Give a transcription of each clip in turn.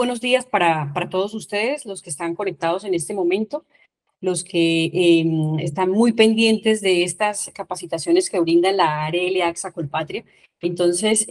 buenos días para todos ustedes, los que están conectados en este momento, los que están muy pendientes de estas capacitaciones que brinda la ARL AXA Colpatria. Entonces,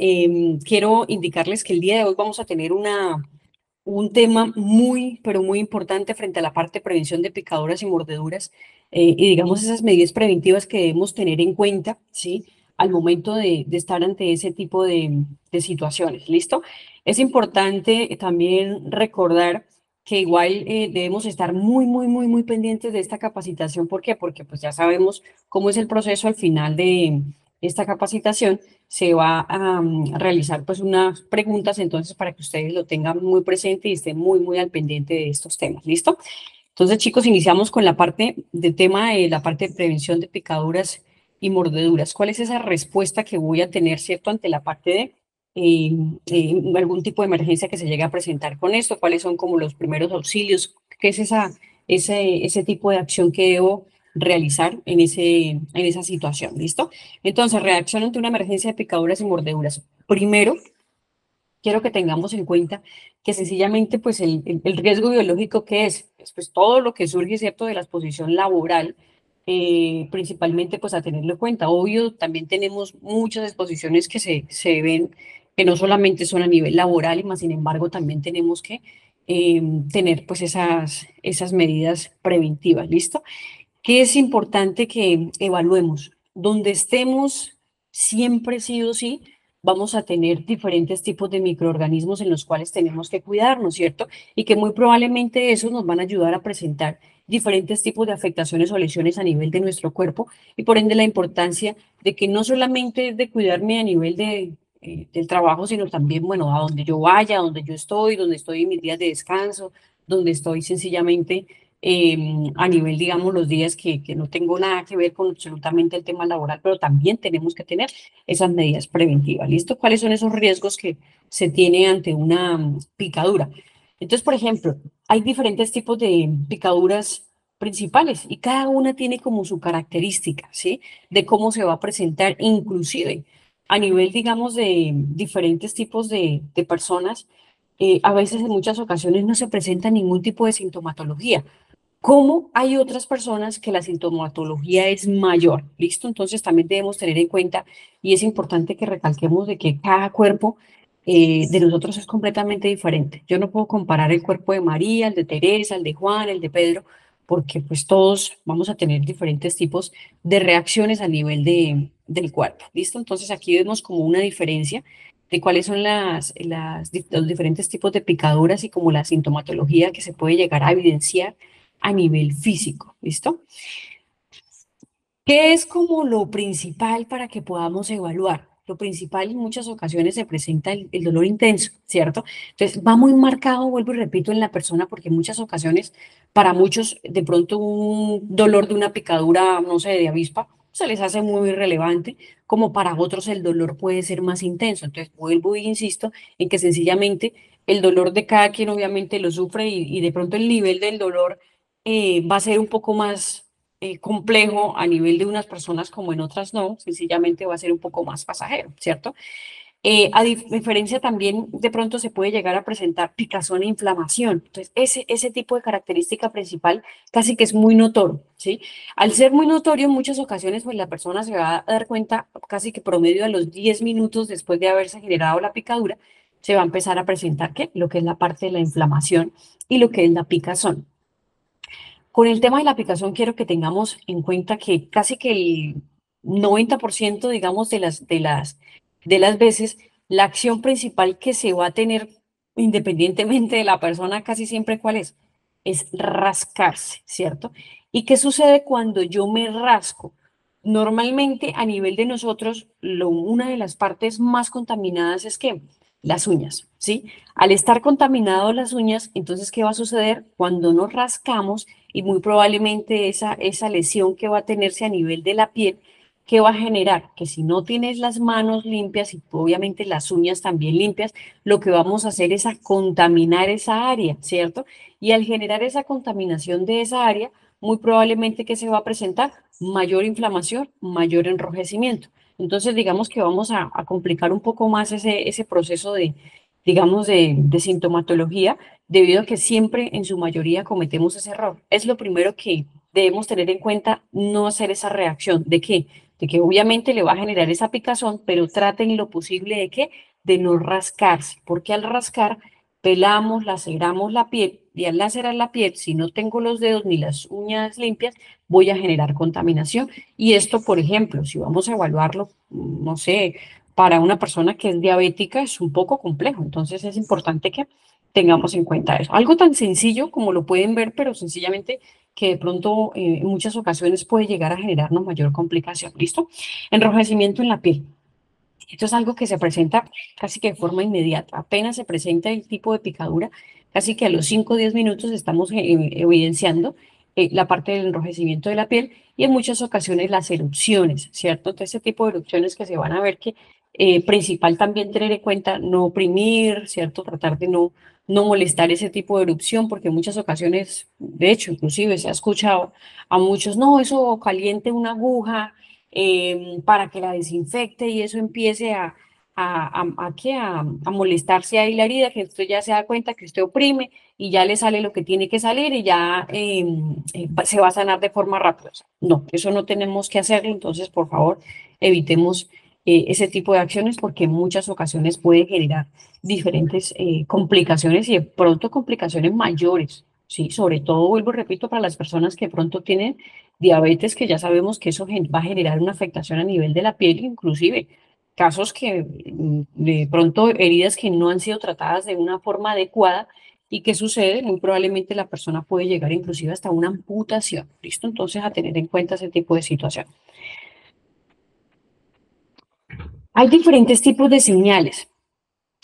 quiero indicarles que el día de hoy vamos a tener un tema muy, pero muy importante frente a la parte de prevención de picaduras y mordeduras y digamos esas medidas preventivas que debemos tener en cuenta, ¿sí? Al momento de estar ante ese tipo de situaciones, ¿listo? Es importante también recordar que igual debemos estar muy, muy, muy, muy pendientes de esta capacitación. ¿Por qué? Porque pues ya sabemos cómo es el proceso al final de esta capacitación. Se va a realizar pues unas preguntas, entonces para que ustedes lo tengan muy presente y estén muy, muy al pendiente de estos temas. ¿Listo? Entonces, chicos, iniciamos con la parte de tema de la parte de prevención de picaduras y mordeduras. ¿Cuál es esa respuesta que voy a tener, cierto, ante la parte de algún tipo de emergencia que se llegue a presentar con esto? ¿Cuáles son como los primeros auxilios? ¿Qué es ese tipo de acción que debo realizar en esa situación? ¿Listo? Entonces, reacción ante una emergencia de picaduras y mordeduras. Primero, quiero que tengamos en cuenta que sencillamente pues el riesgo biológico que es pues todo lo que surge, ¿cierto?, de la exposición laboral, principalmente pues a tenerlo en cuenta. Obvio, también tenemos muchas exposiciones que se ven que no solamente son a nivel laboral, y más sin embargo también tenemos que tener pues esas medidas preventivas, ¿listo? ¿Qué es importante que evaluemos? Donde estemos, siempre sí o sí, vamos a tener diferentes tipos de microorganismos en los cuales tenemos que cuidarnos, ¿cierto? Y que muy probablemente esos nos van a ayudar a presentar diferentes tipos de afectaciones o lesiones a nivel de nuestro cuerpo, y por ende la importancia de que no solamente es de cuidarme a nivel del trabajo, sino también, bueno, a donde yo vaya, a donde estoy en mis días de descanso, donde estoy sencillamente a nivel, digamos, los días que no tengo nada que ver con absolutamente el tema laboral, pero también tenemos que tener esas medidas preventivas. ¿Listo? ¿Cuáles son esos riesgos que se tiene ante una picadura? Entonces, por ejemplo, hay diferentes tipos de picaduras principales y cada una tiene como su característica, ¿sí? De cómo se va a presentar, inclusive a nivel, digamos, de diferentes tipos de personas. A veces, en muchas ocasiones, no se presenta ningún tipo de sintomatología. ¿Cómo hay otras personas que la sintomatología es mayor? ¿Listo? Entonces también debemos tener en cuenta, y es importante que recalquemos de que cada cuerpo de nosotros es completamente diferente. Yo no puedo comparar el cuerpo de María, el de Teresa, el de Juan, el de Pedro, porque pues todos vamos a tener diferentes tipos de reacciones a nivel del cuerpo. ¿Listo? Entonces aquí vemos como una diferencia de cuáles son los diferentes tipos de picaduras y como la sintomatología que se puede llegar a evidenciar a nivel físico, ¿listo? ¿Qué es como lo principal para que podamos evaluar? Lo principal en muchas ocasiones se presenta el dolor intenso, ¿cierto? Entonces va muy marcado, vuelvo y repito, en la persona porque en muchas ocasiones, para muchos, de pronto un dolor de una picadura, no sé, de avispa, se les hace muy relevante, como para otros el dolor puede ser más intenso. Entonces vuelvo y insisto en que sencillamente el dolor de cada quien obviamente lo sufre y de pronto el nivel del dolor va a ser un poco más complejo a nivel de unas personas como en otras no, sencillamente va a ser un poco más pasajero, ¿cierto? Diferencia también, de pronto se puede llegar a presentar picazón e inflamación. Entonces, ese tipo de característica principal casi que es muy notorio, ¿sí? Al ser muy notorio, en muchas ocasiones, pues la persona se va a dar cuenta casi que promedio a los 10 minutos después de haberse generado la picadura, se va a empezar a presentar, ¿qué? Lo que es la parte de la inflamación y lo que es la picazón. Con el tema de la aplicación, quiero que tengamos en cuenta que casi que el 90%, digamos, de las veces, la acción principal que se va a tener, independientemente de la persona, casi siempre, ¿cuál es? Es rascarse, ¿cierto? ¿Y qué sucede cuando yo me rasco? Normalmente, a nivel de nosotros, una de las partes más contaminadas es que las uñas, ¿sí? Al estar contaminado las uñas, entonces, ¿qué va a suceder? Cuando nos rascamos, y muy probablemente esa lesión que va a tenerse a nivel de la piel, ¿qué va a generar? Que si no tienes las manos limpias y obviamente las uñas también limpias, lo que vamos a hacer es a contaminar esa área, ¿cierto? Y al generar esa contaminación de esa área, muy probablemente que se va a presentar mayor inflamación, mayor enrojecimiento. Entonces, digamos que vamos a complicar un poco más ese proceso digamos, de sintomatología, debido a que siempre en su mayoría cometemos ese error. Es lo primero que debemos tener en cuenta, no hacer esa reacción. ¿De qué? De que obviamente le va a generar esa picazón, pero traten lo posible de que de no rascarse, porque al rascar pelamos, laceramos la piel y al lacerar la piel, si no tengo los dedos ni las uñas limpias, voy a generar contaminación. Y esto, por ejemplo, si vamos a evaluarlo, no sé, para una persona que es diabética es un poco complejo, entonces es importante que tengamos en cuenta eso. Algo tan sencillo como lo pueden ver, pero sencillamente que de pronto en muchas ocasiones puede llegar a generarnos mayor complicación. ¿Listo? Enrojecimiento en la piel. Esto es algo que se presenta casi que de forma inmediata. Apenas se presenta el tipo de picadura, casi que a los 5 o 10 minutos estamos evidenciando la parte del enrojecimiento de la piel y en muchas ocasiones las erupciones, ¿cierto? Entonces, ese tipo de erupciones que se van a ver que principal también tener en cuenta no oprimir, ¿cierto? Tratar de no molestar ese tipo de erupción, porque en muchas ocasiones, de hecho, inclusive se ha escuchado a muchos, no, eso caliente una aguja para que la desinfecte y eso empiece a molestarse ahí la herida, que usted ya se da cuenta que usted oprime y ya le sale lo que tiene que salir y ya se va a sanar de forma rápida. O sea, no, eso no tenemos que hacerlo, entonces por favor evitemos ese tipo de acciones porque en muchas ocasiones puede generar diferentes complicaciones y de pronto complicaciones mayores. Sí, sobre todo, vuelvo y repito, para las personas que de pronto tienen diabetes, que ya sabemos que eso va a generar una afectación a nivel de la piel, inclusive casos que de pronto heridas que no han sido tratadas de una forma adecuada y qué sucede, muy probablemente la persona puede llegar inclusive hasta una amputación. ¿Listo? Entonces a tener en cuenta ese tipo de situación. Hay diferentes tipos de señales.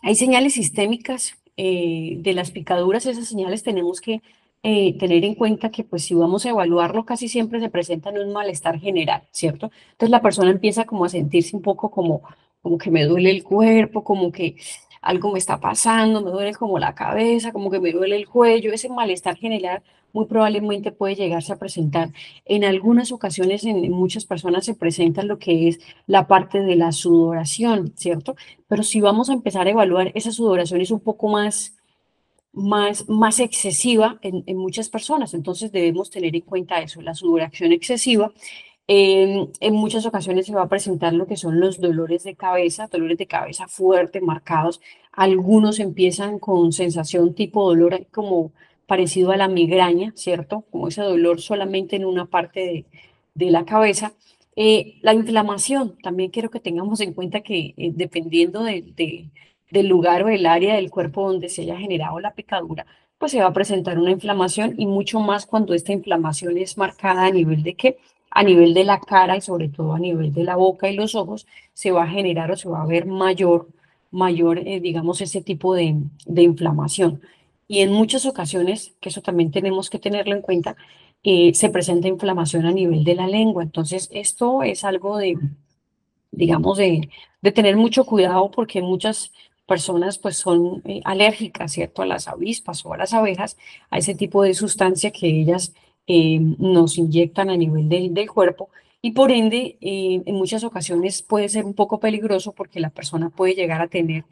Hay señales sistémicas de las picaduras, esas señales tenemos que tener en cuenta que pues si vamos a evaluarlo casi siempre se presenta en un malestar general, ¿cierto? Entonces la persona empieza como a sentirse un poco como que me duele el cuerpo, como que algo me está pasando, me duele como la cabeza, como que me duele el cuello, ese malestar general muy probablemente puede llegarse a presentar. En algunas ocasiones en muchas personas se presenta lo que es la parte de la sudoración, ¿cierto? Pero si vamos a empezar a evaluar, esa sudoración es un poco más excesiva en muchas personas, entonces debemos tener en cuenta eso, la sudoración excesiva. En muchas ocasiones se va a presentar lo que son los dolores de cabeza fuertes, marcados. Algunos empiezan con sensación tipo dolor como parecido a la migraña, ¿cierto? Como ese dolor solamente en una parte de la cabeza. La inflamación, también quiero que tengamos en cuenta que dependiendo del lugar o del área del cuerpo donde se haya generado la picadura, pues se va a presentar una inflamación y mucho más cuando esta inflamación es marcada a nivel de qué, a nivel de la cara y sobre todo a nivel de la boca y los ojos, se va a generar o se va a ver mayor digamos, ese tipo de inflamación. Y en muchas ocasiones, que eso también tenemos que tenerlo en cuenta, se presenta inflamación a nivel de la lengua. Entonces, esto es algo digamos, de tener mucho cuidado porque muchas personas pues son alérgicas, ¿cierto? A las avispas o a las abejas, a ese tipo de sustancia que ellas nos inyectan a nivel del cuerpo y por ende en muchas ocasiones puede ser un poco peligroso porque la persona puede llegar a tener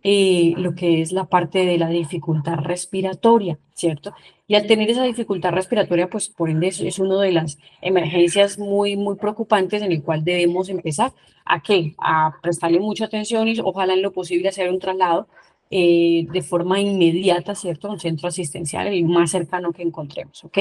lo que es la parte de la dificultad respiratoria, ¿cierto? Y al tener esa dificultad respiratoria, pues por ende es una de las emergencias muy preocupantes en el cual debemos empezar ¿a qué? A prestarle mucha atención y ojalá en lo posible hacer un traslado de forma inmediata, ¿cierto? A un centro asistencial, el más cercano que encontremos, ¿ok?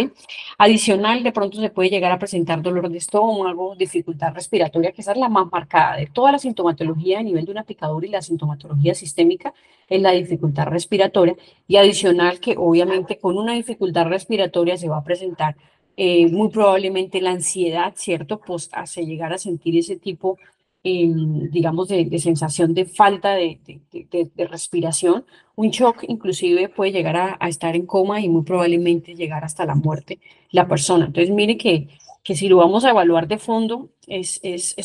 Adicional, de pronto se puede llegar a presentar dolor de estómago, dificultad respiratoria, que esa es la más marcada de toda la sintomatología a nivel de una picadura y la sintomatología sistémica es la dificultad respiratoria y adicional que obviamente con una dificultad respiratoria se va a presentar muy probablemente la ansiedad, ¿cierto? Pues hace llegar a sentir ese tipo digamos, de sensación de falta de respiración. Un shock inclusive puede llegar a estar en coma y muy probablemente llegar hasta la muerte la persona. Entonces, mire que si lo vamos a evaluar de fondo, es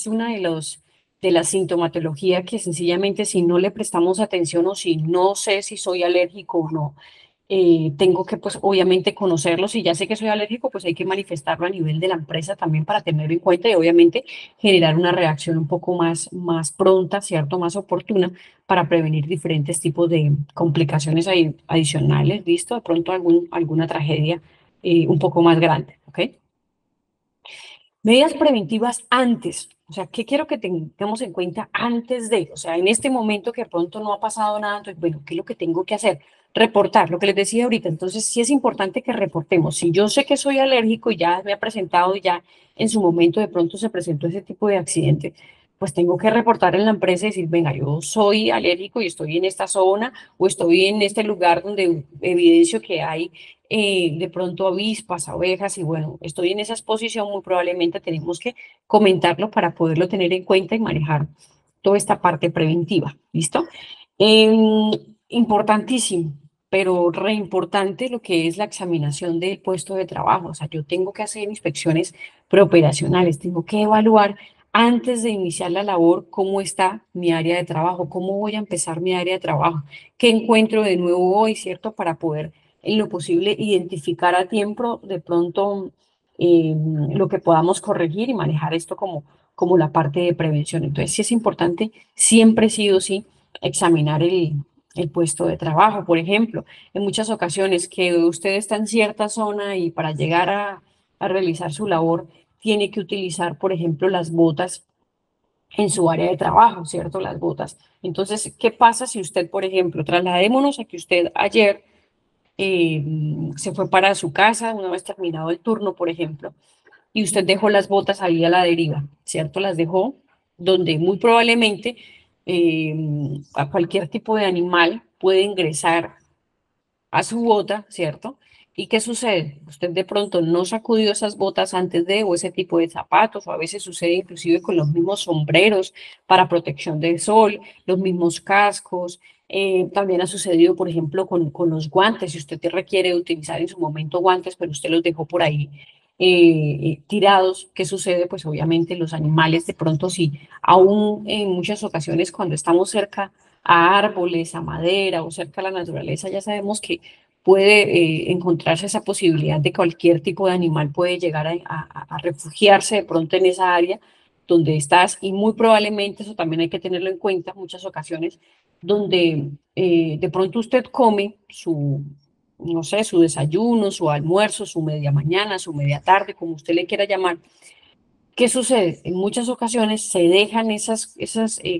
una de las sintomatologías que sencillamente si no le prestamos atención o si no sé si soy alérgico o no, tengo que, pues, obviamente conocerlos. Si ya sé que soy alérgico, pues hay que manifestarlo a nivel de la empresa también para tenerlo en cuenta y obviamente generar una reacción un poco más pronta, ¿cierto? Más oportuna para prevenir diferentes tipos de complicaciones adicionales, ¿listo? De pronto alguna tragedia un poco más grande, ¿ok? Medidas preventivas antes, o sea, ¿qué quiero que tengamos en cuenta antes de? O sea, en este momento que de pronto no ha pasado nada, entonces, bueno, ¿qué es lo que tengo que hacer? Reportar, lo que les decía ahorita. Entonces, sí es importante que reportemos. Si yo sé que soy alérgico y ya me ha presentado y ya en su momento de pronto se presentó ese tipo de accidente, pues tengo que reportar en la empresa y decir, venga, yo soy alérgico y estoy en esta zona o estoy en este lugar donde evidencio que hay de pronto avispas, abejas, y bueno, estoy en esa exposición, muy probablemente tenemos que comentarlo para poderlo tener en cuenta y manejar toda esta parte preventiva, ¿listo? Em, Importantísimo, pero re importante lo que es la examinación del puesto de trabajo, o sea, yo tengo que hacer inspecciones preoperacionales, tengo que evaluar antes de iniciar la labor cómo está mi área de trabajo, cómo voy a empezar mi área de trabajo, qué encuentro de nuevo hoy, ¿cierto? Para poder en lo posible identificar a tiempo de pronto lo que podamos corregir y manejar esto como la parte de prevención. Entonces, sí es importante, siempre sí o sí, examinar el puesto de trabajo. Por ejemplo, en muchas ocasiones que usted está en cierta zona y para llegar a realizar su labor tiene que utilizar, por ejemplo, las botas en su área de trabajo, ¿cierto? Las botas. Entonces, ¿qué pasa si usted, por ejemplo, trasladémonos a que usted ayer eh, se fue para su casa una vez terminado el turno, por ejemplo, y usted dejó las botas ahí a la deriva, ¿cierto? Las dejó donde muy probablemente eh, a cualquier tipo de animal puede ingresar a su bota, ¿cierto? ¿Y qué sucede? Usted de pronto no sacudió esas botas antes de, o ese tipo de zapatos, o a veces sucede inclusive con los mismos sombreros para protección del sol, los mismos cascos. También ha sucedido, por ejemplo, con los guantes. Si usted requiere utilizar en su momento guantes, pero usted los dejó por ahí tirados, ¿qué sucede? Pues obviamente los animales de pronto sí, aún en muchas ocasiones cuando estamos cerca a árboles, a madera o cerca a la naturaleza, ya sabemos que puede encontrarse esa posibilidad de que cualquier tipo de animal puede llegar a refugiarse de pronto en esa área donde estás y muy probablemente eso también hay que tenerlo en cuenta en muchas ocasiones donde de pronto usted come su, no sé, su desayuno, su almuerzo, su media mañana, su media tarde, como usted le quiera llamar. ¿Qué sucede? En muchas ocasiones se dejan esas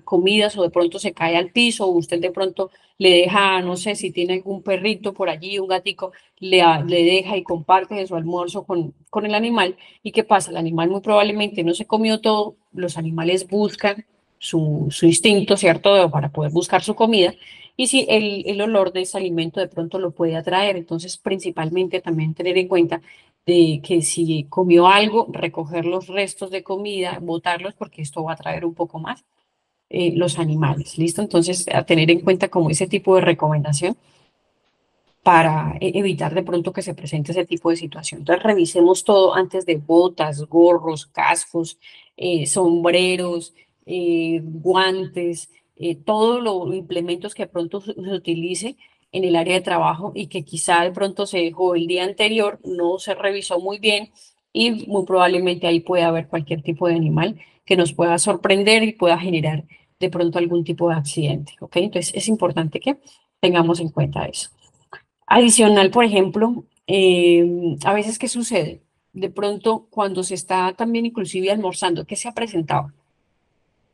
comidas o de pronto se cae al piso o usted de pronto le deja, no sé, si tiene algún perrito por allí, un gatico, le deja y comparte de su almuerzo con el animal. ¿Y qué pasa? El animal muy probablemente no se comió todo, los animales buscan su instinto, ¿cierto? Para poder buscar su comida. Y si el olor de ese alimento de pronto lo puede atraer, entonces principalmente también tener en cuenta de que si comió algo, recoger los restos de comida, botarlos, porque esto va a traer un poco más los animales, ¿listo? Entonces, a tener en cuenta como ese tipo de recomendación para evitar de pronto que se presente ese tipo de situación. Entonces, revisemos todo antes de botas, gorros, cascos, sombreros, guantes, todos los implementos que de pronto se utilice en el área de trabajo y que quizá de pronto se dejó el día anterior, no se revisó muy bien y muy probablemente ahí puede haber cualquier tipo de animal que nos pueda sorprender y pueda generar de pronto algún tipo de accidente, ¿ok? Entonces es importante que tengamos en cuenta eso. Adicional, por ejemplo, a veces, ¿qué sucede? De pronto, cuando se está también inclusive almorzando, ¿qué se ha presentado?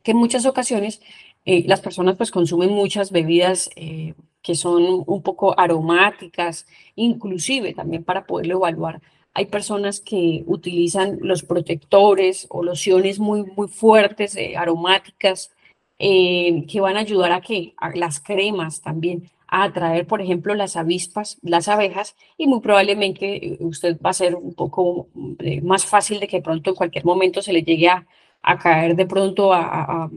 Que en muchas ocasiones las personas pues consumen muchas bebidas que son un poco aromáticas, inclusive también para poderlo evaluar. Hay personas que utilizan los protectores o lociones muy fuertes, aromáticas, que van a ayudar a que a las cremas también a atraer, por ejemplo, las avispas, las abejas, y muy probablemente usted va a ser un poco más fácil de que pronto en cualquier momento se le llegue a caer de pronto a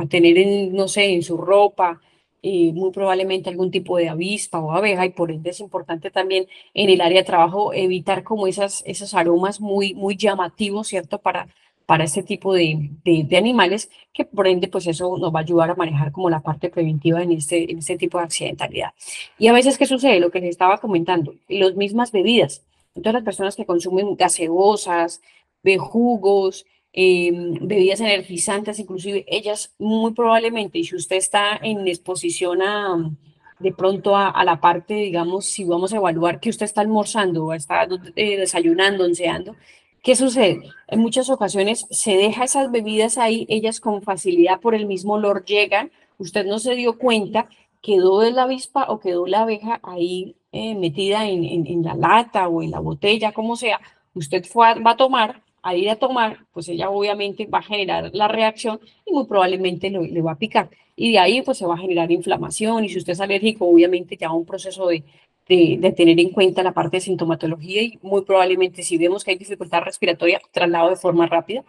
tener, en, no sé, en su ropa, muy probablemente algún tipo de avispa o abeja, y por ende es importante también en el área de trabajo evitar como esos aromas muy llamativos, ¿cierto? para este tipo de animales, que por ende, pues eso nos va a ayudar a manejar como la parte preventiva en este tipo de accidentalidad. Y a veces, ¿qué sucede? Lo que les estaba comentando, las mismas bebidas. Entonces, las personas que consumen gaseosas, jugos, bebidas energizantes, inclusive ellas muy probablemente, y si usted está en exposición a de pronto a la parte, digamos, si vamos a evaluar que usted está almorzando o está desayunando, onceando, ¿qué sucede? En muchas ocasiones se deja esas bebidas ahí, ellas con facilidad por el mismo olor llegan, usted no se dio cuenta, quedó la avispa o quedó la abeja ahí metida en la lata o en la botella, como sea, usted va a tomar, a ir a tomar, pues ella obviamente va a generar la reacción y muy probablemente le va a picar. Y de ahí pues se va a generar inflamación y si usted es alérgico, obviamente ya un proceso de tener en cuenta la parte de sintomatología y muy probablemente si vemos que hay dificultad respiratoria, traslado de forma rápida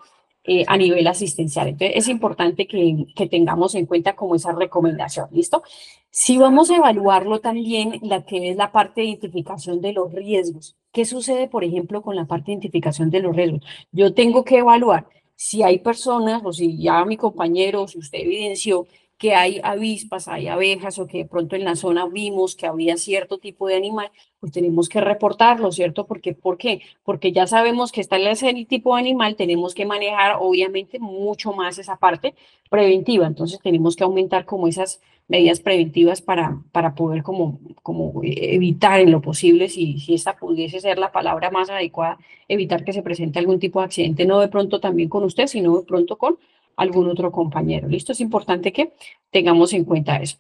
a nivel asistencial. Entonces es importante que tengamos en cuenta como esa recomendación, ¿listo? Si vamos a evaluarlo también, la que es la parte de identificación de los riesgos. ¿Qué sucede, por ejemplo, con la parte de identificación de los riesgos? Yo tengo que evaluar si hay personas o si ya mi compañero, si usted evidenció que hay avispas, hay abejas o que de pronto en la zona vimos que había cierto tipo de animal, pues tenemos que reportarlo, ¿cierto? Porque, ¿por qué? Porque ya sabemos que está ese tipo de animal, tenemos que manejar obviamente mucho más esa parte preventiva, entonces tenemos que aumentar como esas medidas preventivas para poder como evitar en lo posible, si esta pudiese ser la palabra más adecuada, evitar que se presente algún tipo de accidente, no de pronto también con usted, sino de pronto con algún otro compañero. ¿Listo? Es importante que tengamos en cuenta eso.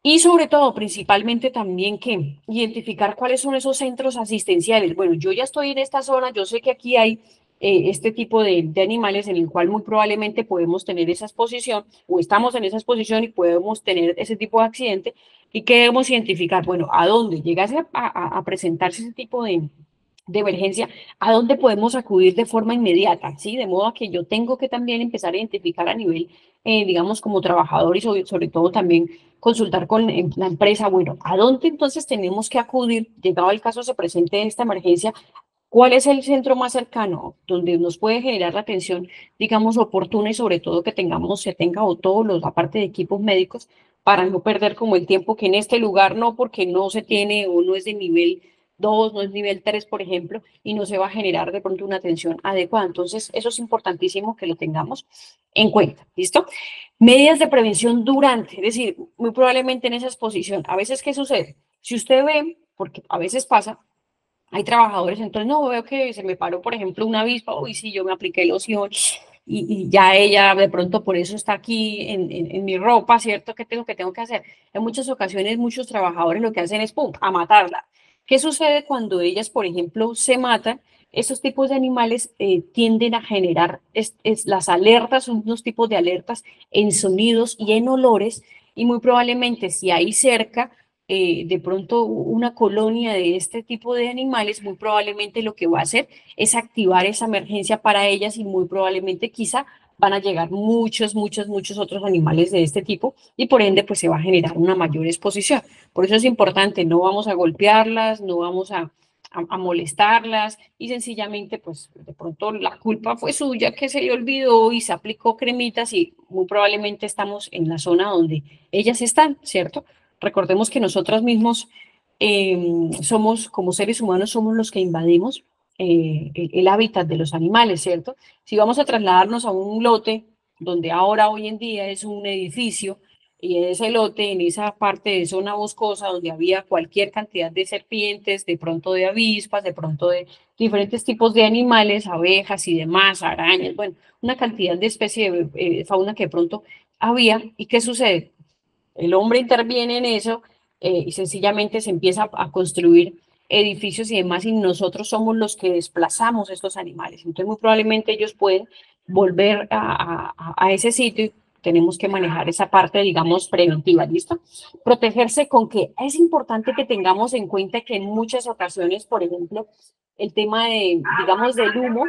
Y sobre todo, principalmente también que identificar cuáles son esos centros asistenciales. Bueno, yo ya estoy en esta zona, yo sé que aquí hay este tipo de animales en el cual muy probablemente podemos tener esa exposición o estamos en esa exposición y podemos tener ese tipo de accidente. ¿Y qué debemos identificar? Bueno, ¿a dónde llegase a presentarse ese tipo de emergencia, a dónde podemos acudir de forma inmediata, ¿sí? De modo a que yo tengo que también empezar a identificar a nivel, digamos, como trabajador y sobre todo también consultar con la empresa, bueno, ¿a dónde entonces tenemos que acudir? Llegado el caso se presente esta emergencia, ¿cuál es el centro más cercano donde nos puede generar la atención, digamos, oportuna y sobre todo que tengamos, se tenga o todos los, aparte de equipos médicos, para no perder como el tiempo que en este lugar no, porque no se tiene o no es de nivel 2 no es nivel 3 por ejemplo, y no se va a generar de pronto una atención adecuada. Entonces, eso es importantísimo que lo tengamos en cuenta, ¿listo? Medidas de prevención durante, es decir, muy probablemente en esa exposición. A veces, ¿qué sucede? Si usted ve, porque a veces pasa, hay trabajadores, entonces no veo que se me paró, por ejemplo, una avispa, uy, sí, yo me apliqué loción y ya ella de pronto por eso está aquí en mi ropa, ¿cierto? ¿Qué tengo que hacer? En muchas ocasiones muchos trabajadores lo que hacen es, ¡pum!, a matarla. ¿Qué sucede cuando ellas, por ejemplo, se matan? Esos tipos de animales tienden a generar, las alertas son unos tipos de alertas en sonidos y en olores, y muy probablemente si hay cerca de pronto una colonia de este tipo de animales, muy probablemente lo que va a hacer es activar esa emergencia para ellas y muy probablemente quizá van a llegar muchos otros animales de este tipo y por ende pues se va a generar una mayor exposición. Por eso es importante, no vamos a golpearlas, no vamos a molestarlas y sencillamente pues de pronto la culpa fue suya que se le olvidó y se aplicó cremitas y muy probablemente estamos en la zona donde ellas están, ¿cierto? Recordemos que nosotros mismos somos, como seres humanos, somos los que invadimos el hábitat de los animales, ¿cierto? Si vamos a trasladarnos a un lote donde ahora, hoy en día, es un edificio, y en ese lote, en esa parte de zona boscosa, donde había cualquier cantidad de serpientes, de pronto de avispas, de pronto de diferentes tipos de animales, abejas y demás, arañas, bueno, una cantidad de especie de fauna que de pronto había. ¿Y qué sucede? El hombre interviene en eso y sencillamente se empieza a construir edificios y demás y nosotros somos los que desplazamos estos animales. Entonces muy probablemente ellos pueden volver a ese sitio y tenemos que manejar esa parte, digamos, preventiva, ¿listo? Protegerse con que es importante que tengamos en cuenta que en muchas ocasiones, por ejemplo, el tema de, digamos, del humo,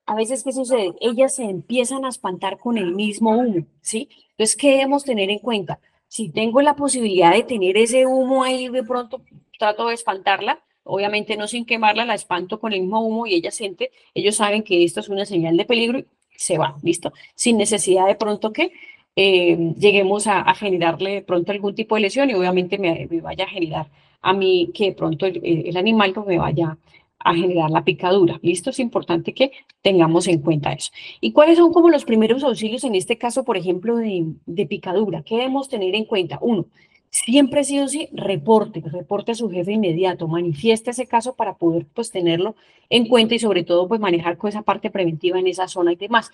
a veces, ¿qué sucede? Ellas se empiezan a espantar con el mismo humo, ¿sí? Entonces, ¿qué debemos tener en cuenta? Si tengo la posibilidad de tener ese humo ahí, de pronto trato de espantarla, obviamente no sin quemarla, la espanto con el mismo humo y ella siente, ellos saben que esto es una señal de peligro se va, ¿listo? Sin necesidad de pronto que lleguemos a generarle de pronto algún tipo de lesión y obviamente me vaya a generar a mí que de pronto el animal no me vaya a generar la picadura, ¿listo? Es importante que tengamos en cuenta eso. ¿Y cuáles son como los primeros auxilios en este caso, por ejemplo, de picadura? ¿Qué debemos tener en cuenta? Uno, siempre sí o sí, reporte a su jefe inmediato, manifieste ese caso para poder pues tenerlo en cuenta y sobre todo pues manejar con esa parte preventiva en esa zona y demás.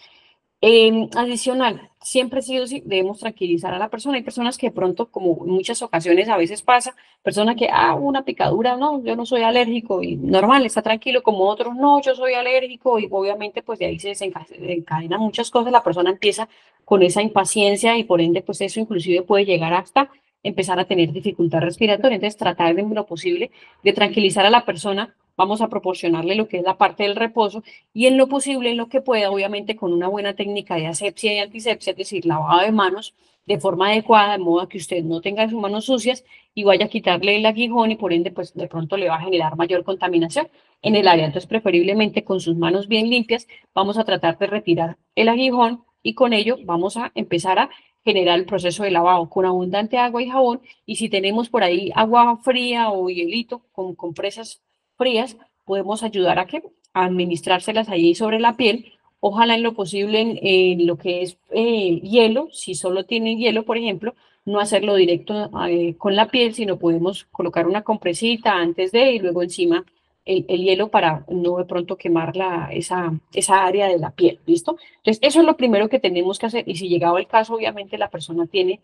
Adicional, siempre sí o sí debemos tranquilizar a la persona. Hay personas que de pronto, como en muchas ocasiones a veces pasa, persona que, una picadura, no, yo no soy alérgico y normal, está tranquilo, como otros, no, yo soy alérgico y obviamente pues de ahí se desencadenan muchas cosas, la persona empieza con esa impaciencia y por ende pues eso inclusive puede llegar hasta empezar a tener dificultad respiratoria. Entonces tratar de lo posible de tranquilizar a la persona, vamos a proporcionarle lo que es la parte del reposo y en lo posible, en lo que pueda, obviamente con una buena técnica de asepsia y antisepsia, es decir, lavado de manos de forma adecuada, de modo que usted no tenga sus manos sucias y vaya a quitarle el aguijón y por ende, pues de pronto le va a generar mayor contaminación en el área. Entonces, preferiblemente con sus manos bien limpias, vamos a tratar de retirar el aguijón y con ello vamos a empezar a generar el proceso de lavado con abundante agua y jabón. Y si tenemos por ahí agua fría o hielito con compresas frías, podemos ayudar a que administrárselas ahí sobre la piel, ojalá en lo posible en lo que es hielo, si solo tienen hielo, por ejemplo, no hacerlo directo con la piel, sino podemos colocar una compresita antes de y luego encima el hielo para no de pronto quemar esa área de la piel, ¿listo? Entonces, eso es lo primero que tenemos que hacer y si llegado el caso, obviamente la persona tiene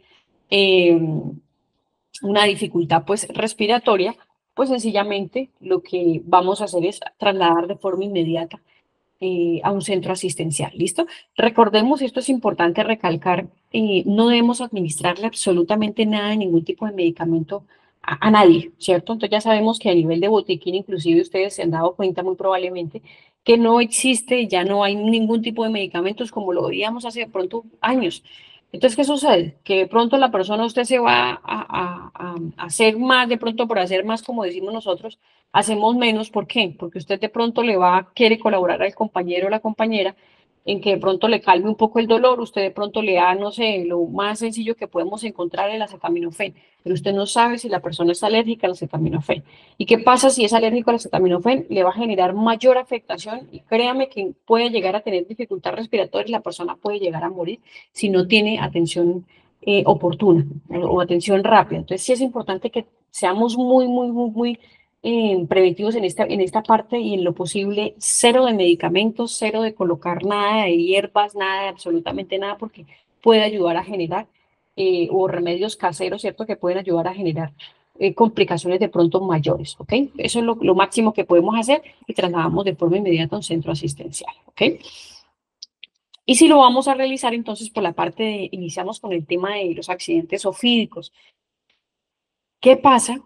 eh, una dificultad pues respiratoria, pues sencillamente lo que vamos a hacer es trasladar de forma inmediata a un centro asistencial. ¿Listo? Recordemos, esto es importante recalcar, no debemos administrarle absolutamente nada de ningún tipo de medicamento a nadie, ¿cierto? Entonces ya sabemos que a nivel de botiquín, inclusive ustedes se han dado cuenta muy probablemente que no existe, ya no hay ningún tipo de medicamentos como lo veíamos hace de pronto años. Entonces, ¿qué sucede? Que de pronto la persona, usted se va a hacer más, de pronto por hacer más, como decimos nosotros, hacemos menos. ¿Por qué? Porque usted de pronto quiere colaborar al compañero o la compañera en que de pronto le calme un poco el dolor, usted de pronto le da, no sé, lo más sencillo que podemos encontrar el acetaminofén, pero usted no sabe si la persona es alérgica al acetaminofén. ¿Y qué pasa si es alérgico al acetaminofén? Le va a generar mayor afectación y créame que puede llegar a tener dificultad respiratoria y la persona puede llegar a morir si no tiene atención oportuna o atención rápida. Entonces sí es importante que seamos muy preventivos en esta parte y en lo posible cero de medicamentos, cero de colocar nada de hierbas, nada de absolutamente nada, porque puede ayudar a generar, o remedios caseros, ¿cierto? Que pueden ayudar a generar complicaciones de pronto mayores, ¿ok? Eso es lo máximo que podemos hacer y trasladamos de forma inmediata a un centro asistencial, ¿ok? Y si lo vamos a realizar, entonces por la parte iniciamos con el tema de los accidentes ofídicos. ¿Qué pasa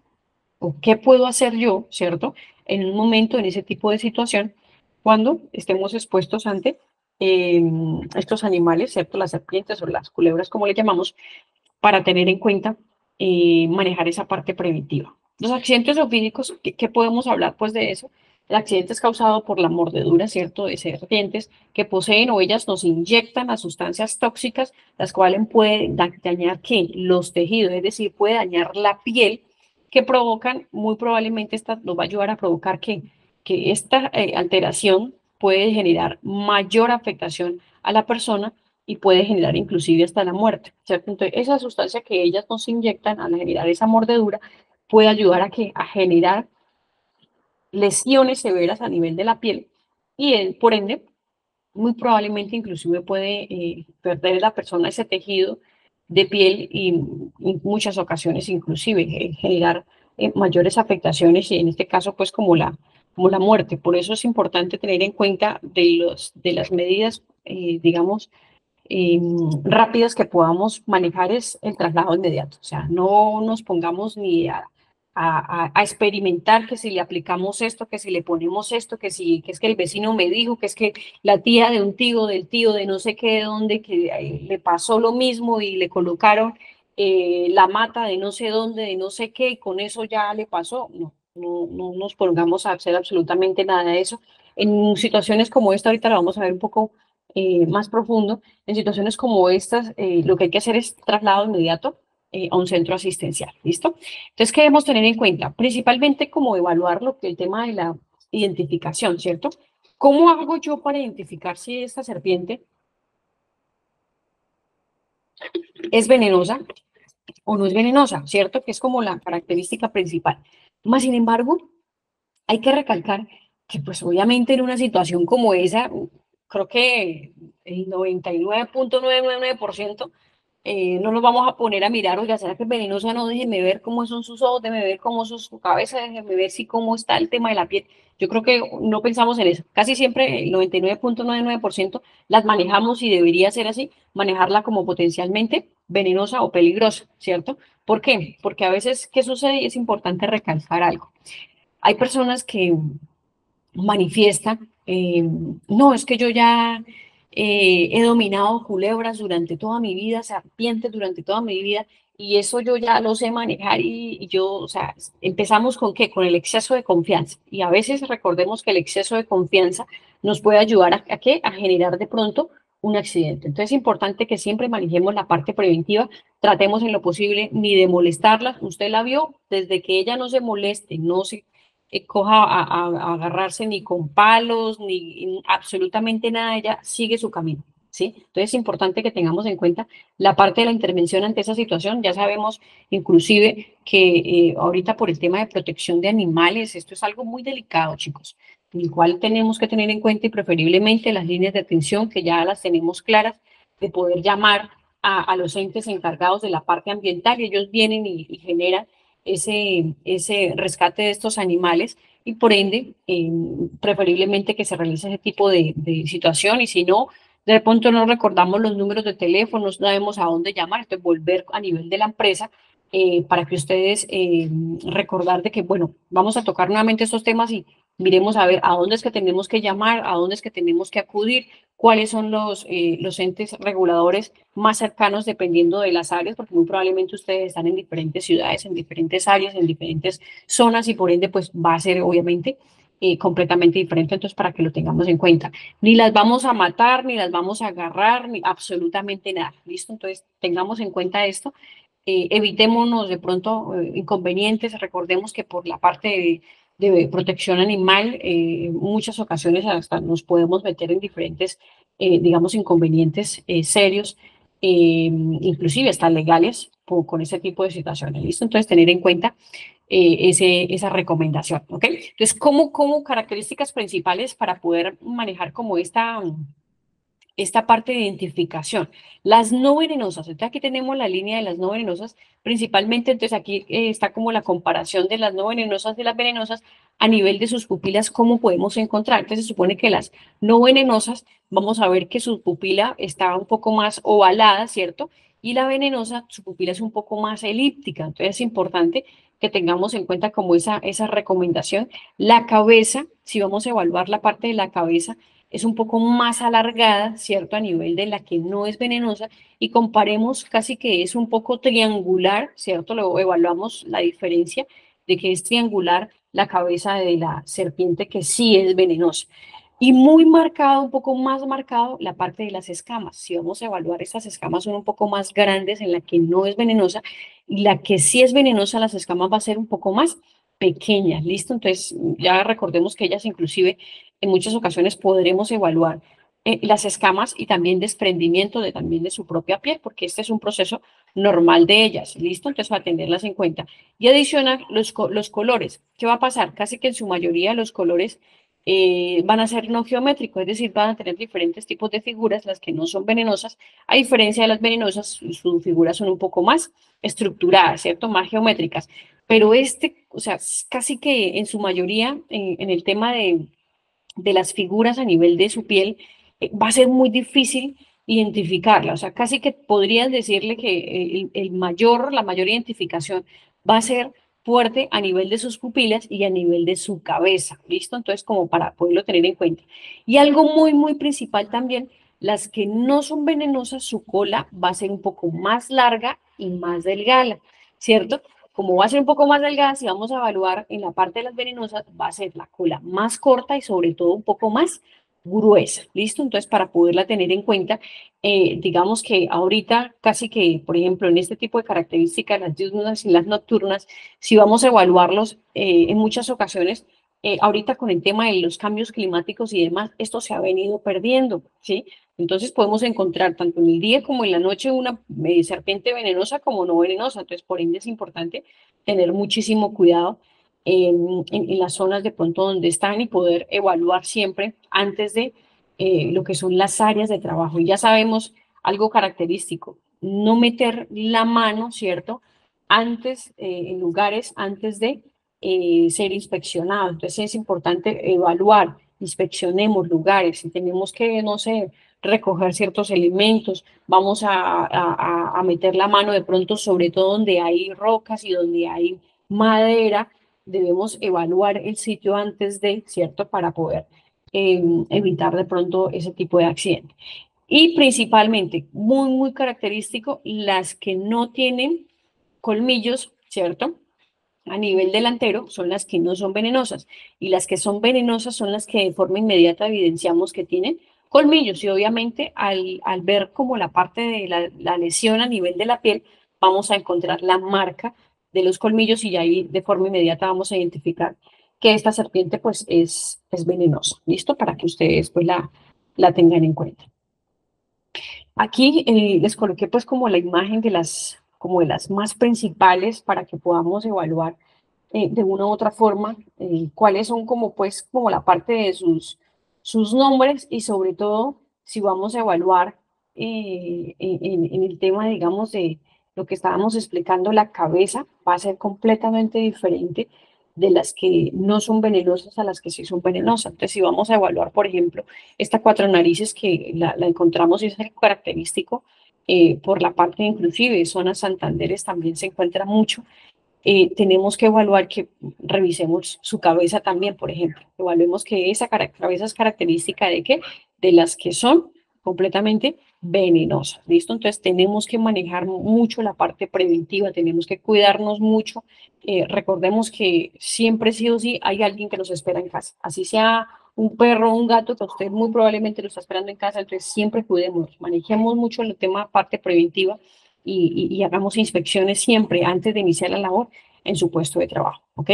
o qué puedo hacer yo, ¿cierto? En un momento, en ese tipo de situación, cuando estemos expuestos ante estos animales, ¿cierto? Las serpientes o las culebras, como le llamamos, para tener en cuenta manejar esa parte preventiva. Los accidentes ofídicos, ¿qué podemos hablar pues de eso? El accidente es causado por la mordedura, ¿cierto?, de serpientes que poseen o ellas nos inyectan a sustancias tóxicas, las cuales pueden dañar ¿qué? Los tejidos, es decir, puede dañar la piel, que provocan, muy probablemente esta nos va a ayudar a provocar que esta alteración puede generar mayor afectación a la persona y puede generar inclusive hasta la muerte, ¿cierto? Entonces, esa sustancia que ellas nos inyectan al generar esa mordedura puede ayudar a generar lesiones severas a nivel de la piel y por ende, muy probablemente inclusive puede perder la persona ese tejido de piel y en muchas ocasiones inclusive generar mayores afectaciones y en este caso pues como la muerte. Por eso es importante tener en cuenta de las medidas, digamos, eh, rápidas que podamos manejar es el traslado inmediato. O sea, no nos pongamos ni a experimentar que si le aplicamos esto, que si le ponemos esto, que es que el vecino me dijo, que es que la tía de un tío, del tío de no sé qué de dónde, que le pasó lo mismo y le colocaron la mata de no sé dónde, de no sé qué, y con eso ya le pasó. No nos pongamos a hacer absolutamente nada de eso. En situaciones como esta, ahorita la vamos a ver un poco más profundo, en situaciones como estas, lo que hay que hacer es traslado inmediato a un centro asistencial, ¿listo? Entonces, ¿qué debemos tener en cuenta? Principalmente como evaluar lo que el tema de la identificación, ¿cierto? ¿Cómo hago yo para identificar si esta serpiente es venenosa o no es venenosa, ¿cierto? Que es como la característica principal. Más sin embargo, hay que recalcar que pues obviamente en una situación como esa, creo que el 99.999% no nos vamos a poner a mirar, oiga, ¿será que es venenosa? No, déjeme ver cómo son sus ojos, déjeme ver cómo son su cabeza, déjeme ver si cómo está el tema de la piel. Yo creo que no pensamos en eso. Casi siempre el 99.99% las manejamos y debería ser así, manejarla como potencialmente venenosa o peligrosa, ¿cierto? ¿Por qué? Porque a veces, ¿qué sucede? Y es importante recalcar algo. Hay personas que manifiesta, no, es que yo ya he dominado culebras durante toda mi vida, serpientes durante toda mi vida, y eso yo ya lo sé manejar y yo, o sea, empezamos con qué, con el exceso de confianza. Y a veces recordemos que el exceso de confianza nos puede ayudar a qué, a generar de pronto un accidente. Entonces es importante que siempre manejemos la parte preventiva, tratemos en lo posible ni de molestarla. Usted la vio, desde que ella no se moleste, no se coja a agarrarse ni con palos, ni absolutamente nada, ella sigue su camino, ¿sí? Entonces es importante que tengamos en cuenta la parte de la intervención ante esa situación. Ya sabemos inclusive que ahorita por el tema de protección de animales, esto es algo muy delicado, chicos, el cual tenemos que tener en cuenta y preferiblemente las líneas de atención que ya las tenemos claras de poder llamar a los entes encargados de la parte ambiental y ellos vienen y generan ese rescate de estos animales y por ende, preferiblemente que se realice ese tipo de situación y si no, de pronto no recordamos los números de teléfono, no sabemos a dónde llamar, entonces volver a nivel de la empresa para que ustedes recordar de que, bueno, vamos a tocar nuevamente estos temas y miremos a ver a dónde es que tenemos que llamar, a dónde es que tenemos que acudir, cuáles son los entes reguladores más cercanos dependiendo de las áreas, porque muy probablemente ustedes están en diferentes ciudades, en diferentes áreas, en diferentes zonas y por ende pues va a ser obviamente completamente diferente, entonces para que lo tengamos en cuenta. Ni las vamos a matar, ni las vamos a agarrar, ni absolutamente nada, ¿listo? Entonces tengamos en cuenta esto, evitémonos de pronto inconvenientes, recordemos que por la parte de protección animal, muchas ocasiones hasta nos podemos meter en diferentes, digamos, inconvenientes serios, inclusive hasta legales, con ese tipo de situaciones, ¿listo? Entonces, tener en cuenta esa recomendación, ¿ok? Entonces, ¿cómo características principales para poder manejar como esta parte de identificación? Las no venenosas, entonces aquí tenemos la línea de las no venenosas, principalmente, entonces aquí está como la comparación de las no venenosas de las venenosas a nivel de sus pupilas, ¿cómo podemos encontrar? Entonces se supone que las no venenosas, vamos a ver que su pupila está un poco más ovalada, ¿cierto? Y la venenosa, su pupila es un poco más elíptica, entonces es importante que tengamos en cuenta como esa recomendación. La cabeza, si vamos a evaluar la parte de la cabeza, es un poco más alargada, ¿cierto? A nivel de la que no es venenosa y comparemos casi que es un poco triangular, ¿cierto? Luego evaluamos la diferencia de que es triangular la cabeza de la serpiente que sí es venenosa. Y muy marcado, un poco más marcado, la parte de las escamas. Si vamos a evaluar, estas escamas son un poco más grandes en la que no es venenosa y la que sí es venenosa, las escamas va a ser un poco más pequeñas, ¿listo? Entonces, ya recordemos que ellas inclusive en muchas ocasiones podremos evaluar las escamas y también desprendimiento también de su propia piel, porque este es un proceso normal de ellas, ¿listo? Entonces, para tenerlas en cuenta. Y adicional, los colores. ¿Qué va a pasar? Casi que en su mayoría los colores van a ser no geométricos, es decir, van a tener diferentes tipos de figuras, las que no son venenosas, a diferencia de las venenosas, sus figuras son un poco más estructuradas, ¿cierto? Más geométricas. Pero o sea, casi que en su mayoría, en el tema de las figuras a nivel de su piel, va a ser muy difícil identificarla. O sea, casi que podrían decirle que la mayor identificación va a ser fuerte a nivel de sus pupilas y a nivel de su cabeza, ¿listo? Entonces, como para poderlo tener en cuenta. Y algo muy, muy principal también, las que no son venenosas, su cola va a ser un poco más larga y más delgada, ¿cierto? Como va a ser un poco más delgada, si vamos a evaluar en la parte de las venenosas, va a ser la cola más corta y sobre todo un poco más gruesa, ¿listo? Entonces, para poderla tener en cuenta, digamos que ahorita casi que, por ejemplo, en este tipo de características, las diurnas y las nocturnas, si vamos a evaluarlos en muchas ocasiones, ahorita con el tema de los cambios climáticos y demás, esto se ha venido perdiendo, ¿sí? Entonces podemos encontrar tanto en el día como en la noche una serpiente venenosa como no venenosa. Entonces, por ende, es importante tener muchísimo cuidado en las zonas de pronto donde están y poder evaluar siempre antes de lo que son las áreas de trabajo. Y ya sabemos algo característico, no meter la mano, ¿cierto? Antes, en lugares antes de ser inspeccionado. Entonces es importante evaluar, inspeccionemos lugares, si tenemos que, no sé, recoger ciertos elementos, vamos a meter la mano de pronto, sobre todo donde hay rocas y donde hay madera, debemos evaluar el sitio antes de, ¿cierto? Para poder evitar de pronto ese tipo de accidente. Y principalmente, muy, muy característico, las que no tienen colmillos, ¿cierto? A nivel delantero son las que no son venenosas y las que son venenosas son las que de forma inmediata evidenciamos que tienen colmillos y obviamente al ver como la parte de la lesión a nivel de la piel vamos a encontrar la marca de los colmillos y ahí de forma inmediata vamos a identificar que esta serpiente pues es venenosa. ¿Listo? Para que ustedes pues la tengan en cuenta. Aquí les coloqué pues como la imagen como de las más principales para que podamos evaluar de una u otra forma cuáles son como pues como la parte de sus nombres y sobre todo si vamos a evaluar en el tema digamos de lo que estábamos explicando, la cabeza va a ser completamente diferente de las que no son venenosas a las que sí son venenosas. Entonces, si vamos a evaluar, por ejemplo, esta cuatro narices que la encontramos y es algo característico por la parte inclusive, zonas Santanderes también se encuentra mucho. Tenemos que evaluar que revisemos su cabeza también, por ejemplo. Evaluemos que esa cabeza es característica de qué, de las que son completamente venenosas. ¿Listo? Entonces tenemos que manejar mucho la parte preventiva, tenemos que cuidarnos mucho. Recordemos que siempre sí o sí hay alguien que nos espera en casa, así sea un perro o un gato que usted muy probablemente lo está esperando en casa, entonces siempre cuidemos, manejemos mucho el tema parte preventiva y hagamos inspecciones siempre antes de iniciar la labor en su puesto de trabajo, ¿ok?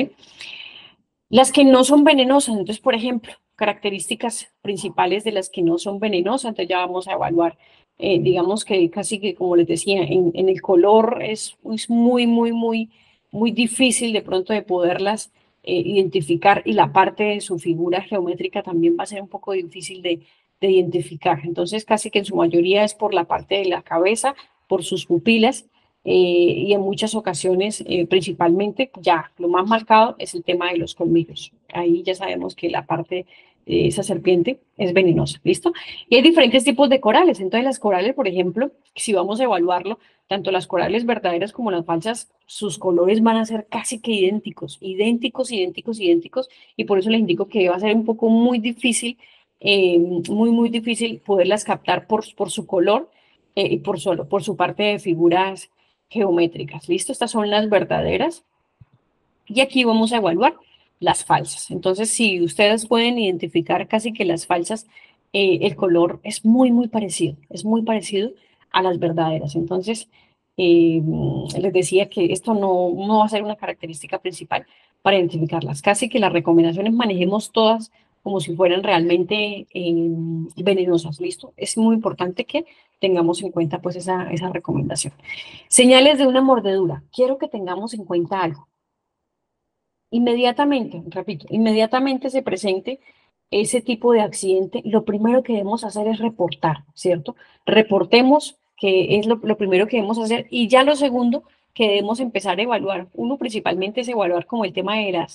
Las que no son venenosas, entonces, por ejemplo, características principales de las que no son venenosas, entonces ya vamos a evaluar, digamos que casi que, como les decía, en el color es muy, muy, muy, muy difícil de pronto de poderlas identificar y la parte de su figura geométrica también va a ser un poco difícil de identificar. Entonces, casi que en su mayoría es por la parte de la cabeza, por sus pupilas, y en muchas ocasiones, principalmente, ya lo más marcado es el tema de los colmillos. Ahí ya sabemos que la parte de esa serpiente es venenosa, ¿listo? Y hay diferentes tipos de corales. Entonces, las corales, por ejemplo, si vamos a evaluarlo, tanto las corales verdaderas como las falsas, sus colores van a ser casi que idénticos, idénticos, idénticos, idénticos, y por eso les indico que va a ser un poco muy difícil, muy, muy difícil poderlas captar por su color y por su parte de figuras geométricas. ¿Listo? Estas son las verdaderas. Y aquí vamos a evaluar las falsas. Entonces, si ustedes pueden identificar casi que las falsas, el color es muy, es muy parecido a las verdaderas. Entonces, les decía que esto no va a ser una característica principal para identificarlas. Casi que las recomendaciones manejemos todas como si fueran realmente venenosas. ¿Listo? Es muy importante que tengamos en cuenta pues esa recomendación. Señales de una mordedura. Quiero que tengamos en cuenta algo. Inmediatamente, repito, inmediatamente se presente ese tipo de accidente, lo primero que debemos hacer es reportar, ¿cierto? Reportemos que es lo primero que debemos hacer y ya lo segundo que debemos empezar a evaluar, uno principalmente es evaluar como el tema de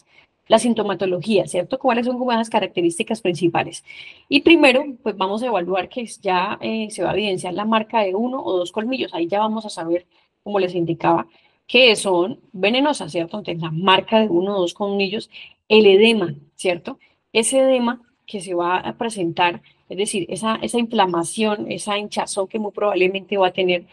la sintomatología, ¿cierto? ¿Cuáles son como las características principales? Y primero, pues vamos a evaluar que ya se va a evidenciar la marca de uno o dos colmillos, ahí ya vamos a saber, como les indicaba, que son venenosas, ¿cierto? Entonces, la marca de uno o dos colmillos, el edema, ¿cierto? Ese edema que se va a presentar, es decir, esa inflamación, esa hinchazón que muy probablemente va a tener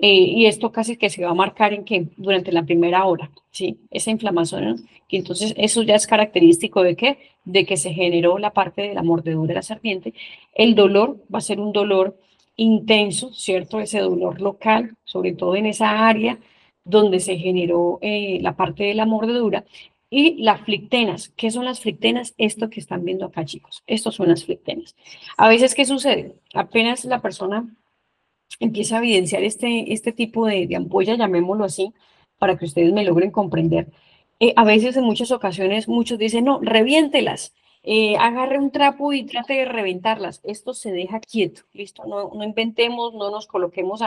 y esto casi que se va a marcar en que durante la primera hora, ¿sí? Esa inflamación, ¿no? Y entonces eso ya es característico de qué, de que se generó la parte de la mordedura de la serpiente. El dolor va a ser un dolor intenso, ¿cierto? Ese dolor local, sobre todo en esa área donde se generó la parte de la mordedura. Y las flictenas, ¿qué son las flictenas? Esto que están viendo acá, chicos, estos son las flictenas. A veces, ¿qué sucede? Apenas la persona empieza a evidenciar este tipo de ampolla, llamémoslo así, para que ustedes me logren comprender. A veces, en muchas ocasiones, muchos dicen, no, reviéntelas, agarre un trapo y trate de reventarlas. Esto se deja quieto, ¿listo? No, no inventemos, no nos coloquemos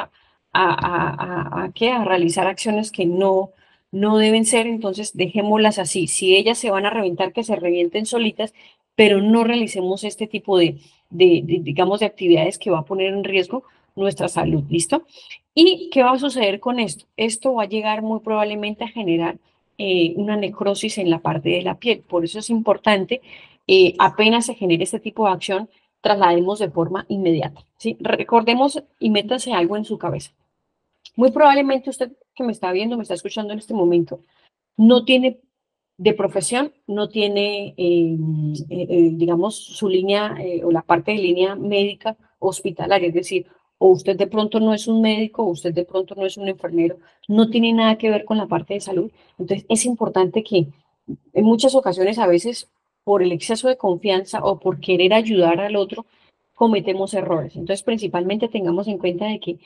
a realizar acciones que no deben ser, entonces dejémoslas así. Si ellas se van a reventar, que se revienten solitas, pero no realicemos este tipo digamos, de actividades que va a poner en riesgo nuestra salud, ¿listo? ¿Y qué va a suceder con esto? Esto va a llegar muy probablemente a generar una necrosis en la parte de la piel. Por eso es importante, apenas se genere este tipo de acción, traslademos de forma inmediata, ¿sí? Recordemos y métase algo en su cabeza. Muy probablemente usted que me está viendo, me está escuchando en este momento, no tiene de profesión, no tiene, digamos, su línea o la parte de línea médica hospitalaria, es decir, o usted de pronto no es un médico, o usted de pronto no es un enfermero, no tiene nada que ver con la parte de salud. Entonces, es importante que en muchas ocasiones, a veces, por el exceso de confianza o por querer ayudar al otro, cometemos errores. Entonces, principalmente tengamos en cuenta de que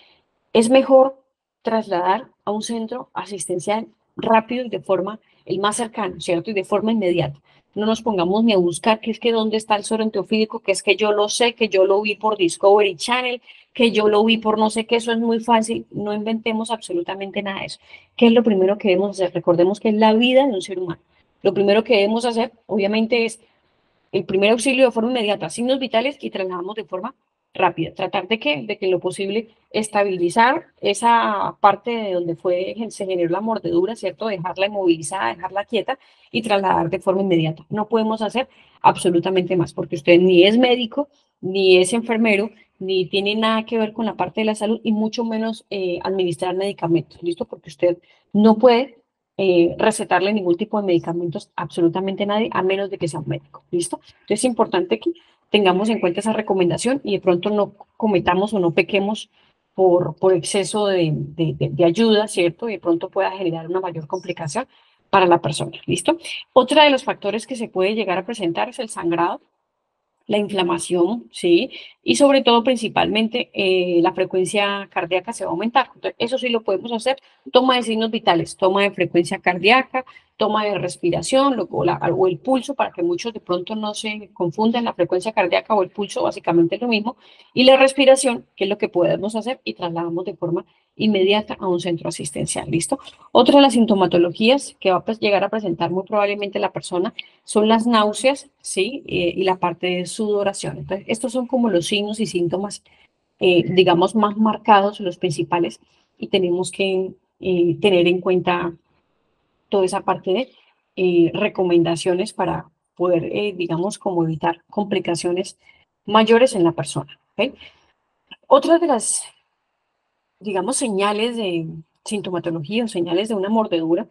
es mejor trasladar a un centro asistencial rápido y de forma el más cercano, ¿cierto? Y de forma inmediata. No nos pongamos ni a buscar que es que dónde está el suero antiofídico, que es que yo lo sé, que yo lo vi por Discovery Channel, que yo lo vi por no sé qué, eso es muy fácil. No inventemos absolutamente nada de eso. ¿Qué es lo primero que debemos hacer? Recordemos que es la vida de un ser humano. Lo primero que debemos hacer, obviamente, es el primer auxilio de forma inmediata, signos vitales y trasladamos de forma rápida. Tratar de que, en lo posible, estabilizar esa parte de donde se generó la mordedura, ¿cierto? Dejarla inmovilizada, dejarla quieta y trasladar de forma inmediata. No podemos hacer absolutamente más porque usted ni es médico, ni es enfermero, ni tiene nada que ver con la parte de la salud y mucho menos administrar medicamentos, ¿listo? Porque usted no puede recetarle ningún tipo de medicamentos absolutamente a nadie, a menos de que sea un médico, ¿listo? Entonces es importante que tengamos en cuenta esa recomendación y de pronto no cometamos o no pequemos por exceso de ayuda, ¿cierto? Y de pronto pueda generar una mayor complicación para la persona, ¿listo? Otro de los factores que se puede llegar a presentar es el sangrado, la inflamación, ¿sí? Y sobre todo, principalmente, la frecuencia cardíaca se va a aumentar. Entonces, eso sí lo podemos hacer. Toma de signos vitales, toma de frecuencia cardíaca, toma de respiración o el pulso, para que muchos de pronto no se confundan. La frecuencia cardíaca o el pulso básicamente es lo mismo. Y la respiración, que es lo que podemos hacer y trasladamos de forma inmediata a un centro asistencial, ¿listo? Otra de las sintomatologías que va a llegar a presentar muy probablemente la persona son las náuseas, ¿sí? Y la parte de sudoración. Entonces, estos son como los signos y síntomas, digamos, más marcados, los principales, y tenemos que tener en cuenta toda esa parte de recomendaciones para poder, digamos, como evitar complicaciones mayores en la persona. ¿Ok? Otra de las, digamos, señales de sintomatología o señales de una mordedura,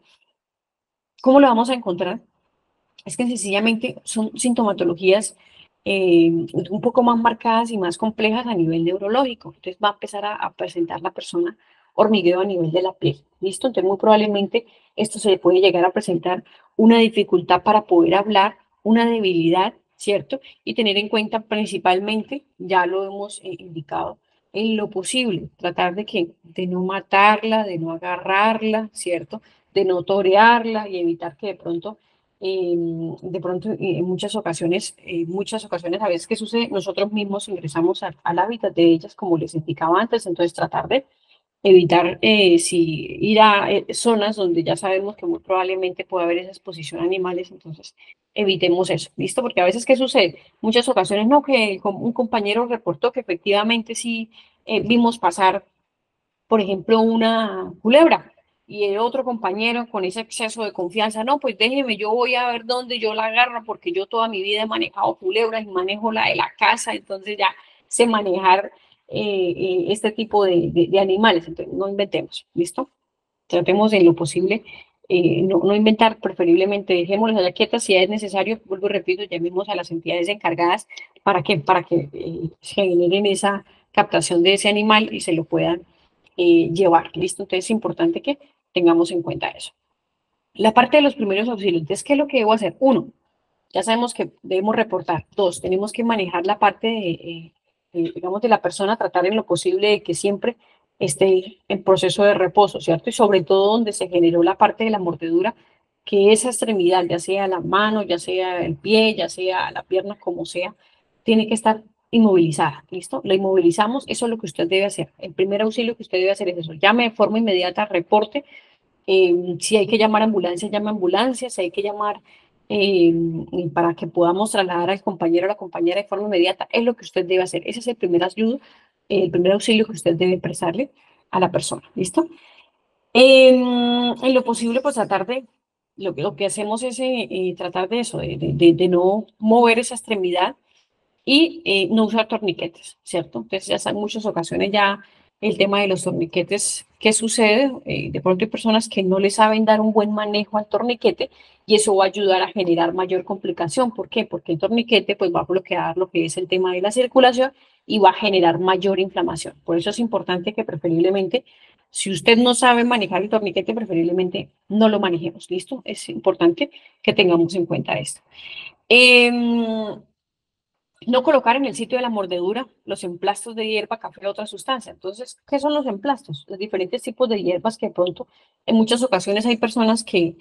¿cómo lo vamos a encontrar? Es que sencillamente son sintomatologías un poco más marcadas y más complejas a nivel neurológico. Entonces va a empezar a presentar la persona hormigueo a nivel de la piel. ¿Listo? Entonces muy probablemente esto se le puede llegar a presentar una dificultad para poder hablar, una debilidad, ¿cierto? Y tener en cuenta principalmente, ya lo hemos indicado, en lo posible, tratar de no matarla, de no agarrarla, ¿cierto? De no torearla y evitar que de pronto en muchas ocasiones a veces que sucede, nosotros mismos ingresamos al hábitat de ellas, como les indicaba antes, entonces tratar de evitar si ir a zonas donde ya sabemos que muy probablemente puede haber esa exposición a animales, entonces evitemos eso, ¿listo? Porque a veces, ¿qué sucede? Muchas ocasiones, no, que un compañero reportó que efectivamente sí vimos pasar por ejemplo, una culebra. Y el otro compañero con ese exceso de confianza, no, pues déjeme, yo voy a ver dónde yo la agarro, porque yo toda mi vida he manejado culebras y manejo la de la casa, entonces ya sé manejar este tipo de animales. Entonces, no inventemos, ¿listo? Tratemos en lo posible no inventar, preferiblemente dejémoslas allá quietas, si es necesario, vuelvo y repito, llamemos a las entidades encargadas para que se generen esa captación de ese animal y se lo puedan llevar, ¿listo? Entonces es importante que tengamos en cuenta eso. La parte de los primeros auxilios, entonces, ¿qué es lo que debo hacer? Uno, ya sabemos que debemos reportar. Dos, tenemos que manejar la parte digamos, de la persona, tratar en lo posible de que siempre esté en proceso de reposo, ¿cierto? Y sobre todo donde se generó la parte de la mordedura, que esa extremidad, ya sea la mano, ya sea el pie, ya sea la pierna, como sea, tiene que estar inmovilizada, ¿listo? La inmovilizamos, eso es lo que usted debe hacer. El primer auxilio que usted debe hacer es eso, llame de forma inmediata, reporte, si hay que llamar ambulancia, llama ambulancia, si hay que llamar eh, para que podamos trasladar al compañero o la compañera de forma inmediata, es lo que usted debe hacer. Ese es el primer ayudo, el primer auxilio que usted debe prestarle a la persona, ¿listo? En lo posible, pues tratar de, lo que hacemos es tratar de eso, de no mover esa extremidad y no usar torniquetes, ¿cierto? Entonces ya en muchas ocasiones ya el tema de los torniquetes, ¿qué sucede? De pronto hay personas que no le saben dar un buen manejo al torniquete y eso va a ayudar a generar mayor complicación. ¿Por qué? Porque el torniquete pues va a bloquear lo que es el tema de la circulación y va a generar mayor inflamación. Por eso es importante que preferiblemente, si usted no sabe manejar el torniquete, preferiblemente no lo manejemos, ¿listo? Es importante que tengamos en cuenta esto. Em, no colocar en el sitio de la mordedura los emplastos de hierba, café o otra sustancia. Entonces, ¿qué son los emplastos? Los diferentes tipos de hierbas que de pronto en muchas ocasiones hay personas que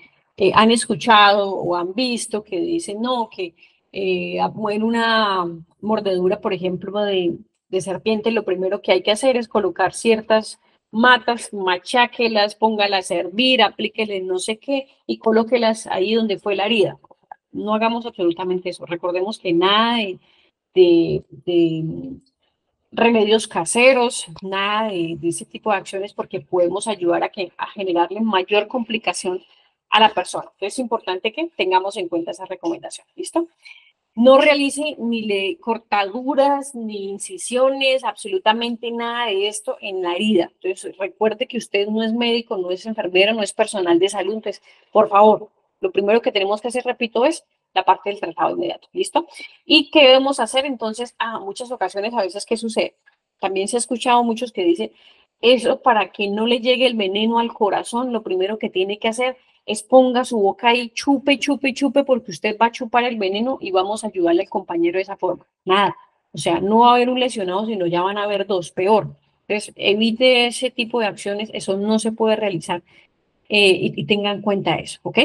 han escuchado o han visto que dicen, no, que en una mordedura, por ejemplo, de serpiente, lo primero que hay que hacer es colocar ciertas matas, macháquelas, póngalas a hervir, aplíqueles no sé qué y colóquelas ahí donde fue la herida. No hagamos absolutamente eso. Recordemos que nada de remedios caseros, nada de ese tipo de acciones porque podemos ayudar a generarle mayor complicación a la persona. Entonces es importante que tengamos en cuenta esa recomendación. ¿Listo? No realice ni le cortaduras, ni incisiones, absolutamente nada de esto en la herida. Entonces, recuerde que usted no es médico, no es enfermero, no es personal de salud. Entonces, por favor, lo primero que tenemos que hacer, repito, es la parte del tratado inmediato. ¿Listo? ¿Y qué debemos hacer entonces? Muchas ocasiones, a veces, ¿qué sucede? También se ha escuchado muchos que dicen, eso para que no le llegue el veneno al corazón, lo primero que tiene que hacer es ponga su boca ahí, chupe, chupe, chupe, porque usted va a chupar el veneno y vamos a ayudarle al compañero de esa forma. Nada. O sea, no va a haber un lesionado, sino ya van a haber dos, peor. Entonces, evite ese tipo de acciones, eso no se puede realizar y tenga en cuenta eso, ¿ok?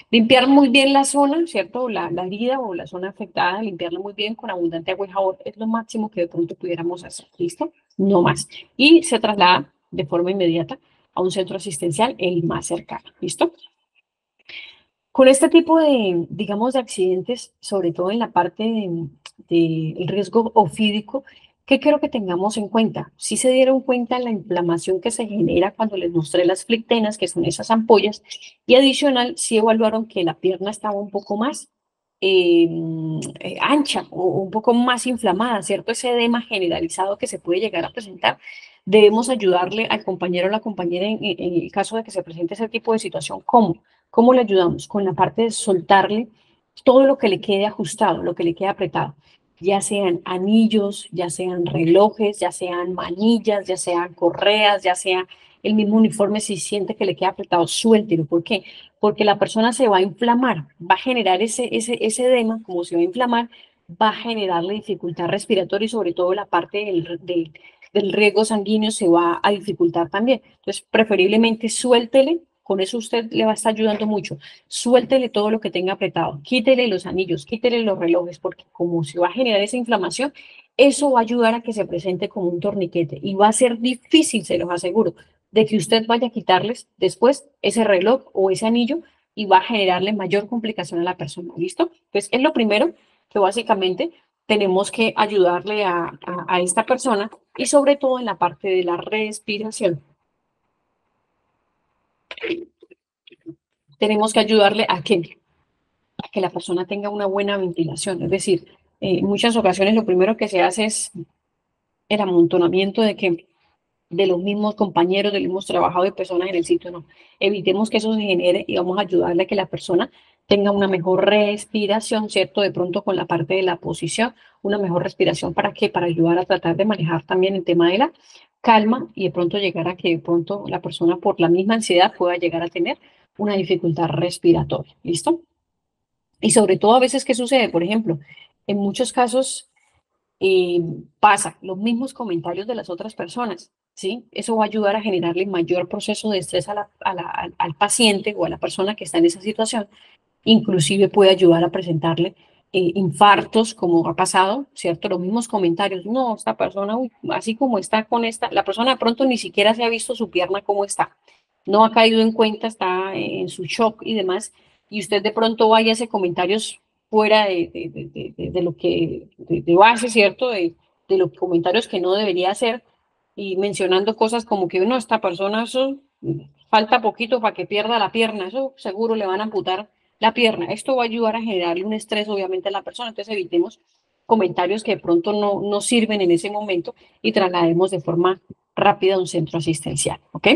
Limpiar muy bien la zona, ¿cierto? La herida o la zona afectada, limpiarla muy bien con abundante agua y jabón es lo máximo que de pronto pudiéramos hacer, ¿listo? No más. Y se traslada de forma inmediata a un centro asistencial el más cercano, ¿listo? Con este tipo de, digamos, de accidentes, sobre todo en la parte del riesgo ofídico, ¿qué quiero que tengamos en cuenta? Si se dieron cuenta la inflamación que se genera cuando les mostré las flictenas, que son esas ampollas, y adicional, si evaluaron que la pierna estaba un poco más eh, ancha o un poco más inflamada, ¿cierto? Ese edema generalizado que se puede llegar a presentar. Debemos ayudarle al compañero o la compañera en el caso de que se presente ese tipo de situación. ¿Cómo? ¿Cómo le ayudamos? Con la parte de soltarle todo lo que le quede ajustado, lo que le quede apretado, ya sean anillos, ya sean relojes, ya sean manillas, ya sean correas, ya sea el mismo uniforme, si siente que le queda apretado, suéltelo. ¿Por qué? Porque la persona se va a inflamar, va a generar ese edema, como se va a inflamar, va a generarle dificultad respiratoria y sobre todo la parte del riego sanguíneo se va a dificultar también. Entonces, preferiblemente suéltele, con eso usted le va a estar ayudando mucho. Suéltele todo lo que tenga apretado, quítele los anillos, quítele los relojes, porque como se va a generar esa inflamación, eso va a ayudar a que se presente como un torniquete y va a ser difícil, se los aseguro, de que usted vaya a quitarles después ese reloj o ese anillo y va a generarle mayor complicación a la persona. ¿Listo? Pues es lo primero que básicamente tenemos que ayudarle a esta persona y sobre todo en la parte de la respiración. Tenemos que ayudarle a que la persona tenga una buena ventilación. Es decir, en muchas ocasiones lo primero que se hace es el amontonamiento de los mismos compañeros, de los mismos trabajadores de personas en el sitio, no. Evitemos que eso se genere y vamos a ayudarle a que la persona tenga una mejor respiración, ¿cierto? De pronto con la parte de la posición, una mejor respiración, ¿para qué? Para ayudar a tratar de manejar también el tema de la calma y de pronto llegar a que de pronto la persona por la misma ansiedad pueda llegar a tener una dificultad respiratoria, ¿listo? Y sobre todo a veces, ¿qué sucede? Por ejemplo, en muchos casos eh, pasa los mismos comentarios de las otras personas, ¿sí? Eso va a ayudar a generarle mayor proceso de estrés al paciente o a la persona que está en esa situación. Inclusive puede ayudar a presentarle infartos, como ha pasado, ¿cierto? Los mismos comentarios, no, esta persona, uy, así como está con esta, la persona de pronto ni siquiera se ha visto su pierna cómo está, no ha caído en cuenta, está en su shock y demás, y usted de pronto vaya a hacer comentarios fuera de lo que, de base, ¿cierto? De los comentarios que no debería hacer, y mencionando cosas como que, no, esta persona, eso, falta poquito para que pierda la pierna, eso seguro le van a amputar la pierna. Esto va a ayudar a generarle un estrés, obviamente, a la persona. Entonces, evitemos comentarios que de pronto no sirven en ese momento y traslademos de forma rápida a un centro asistencial. ¿Ok?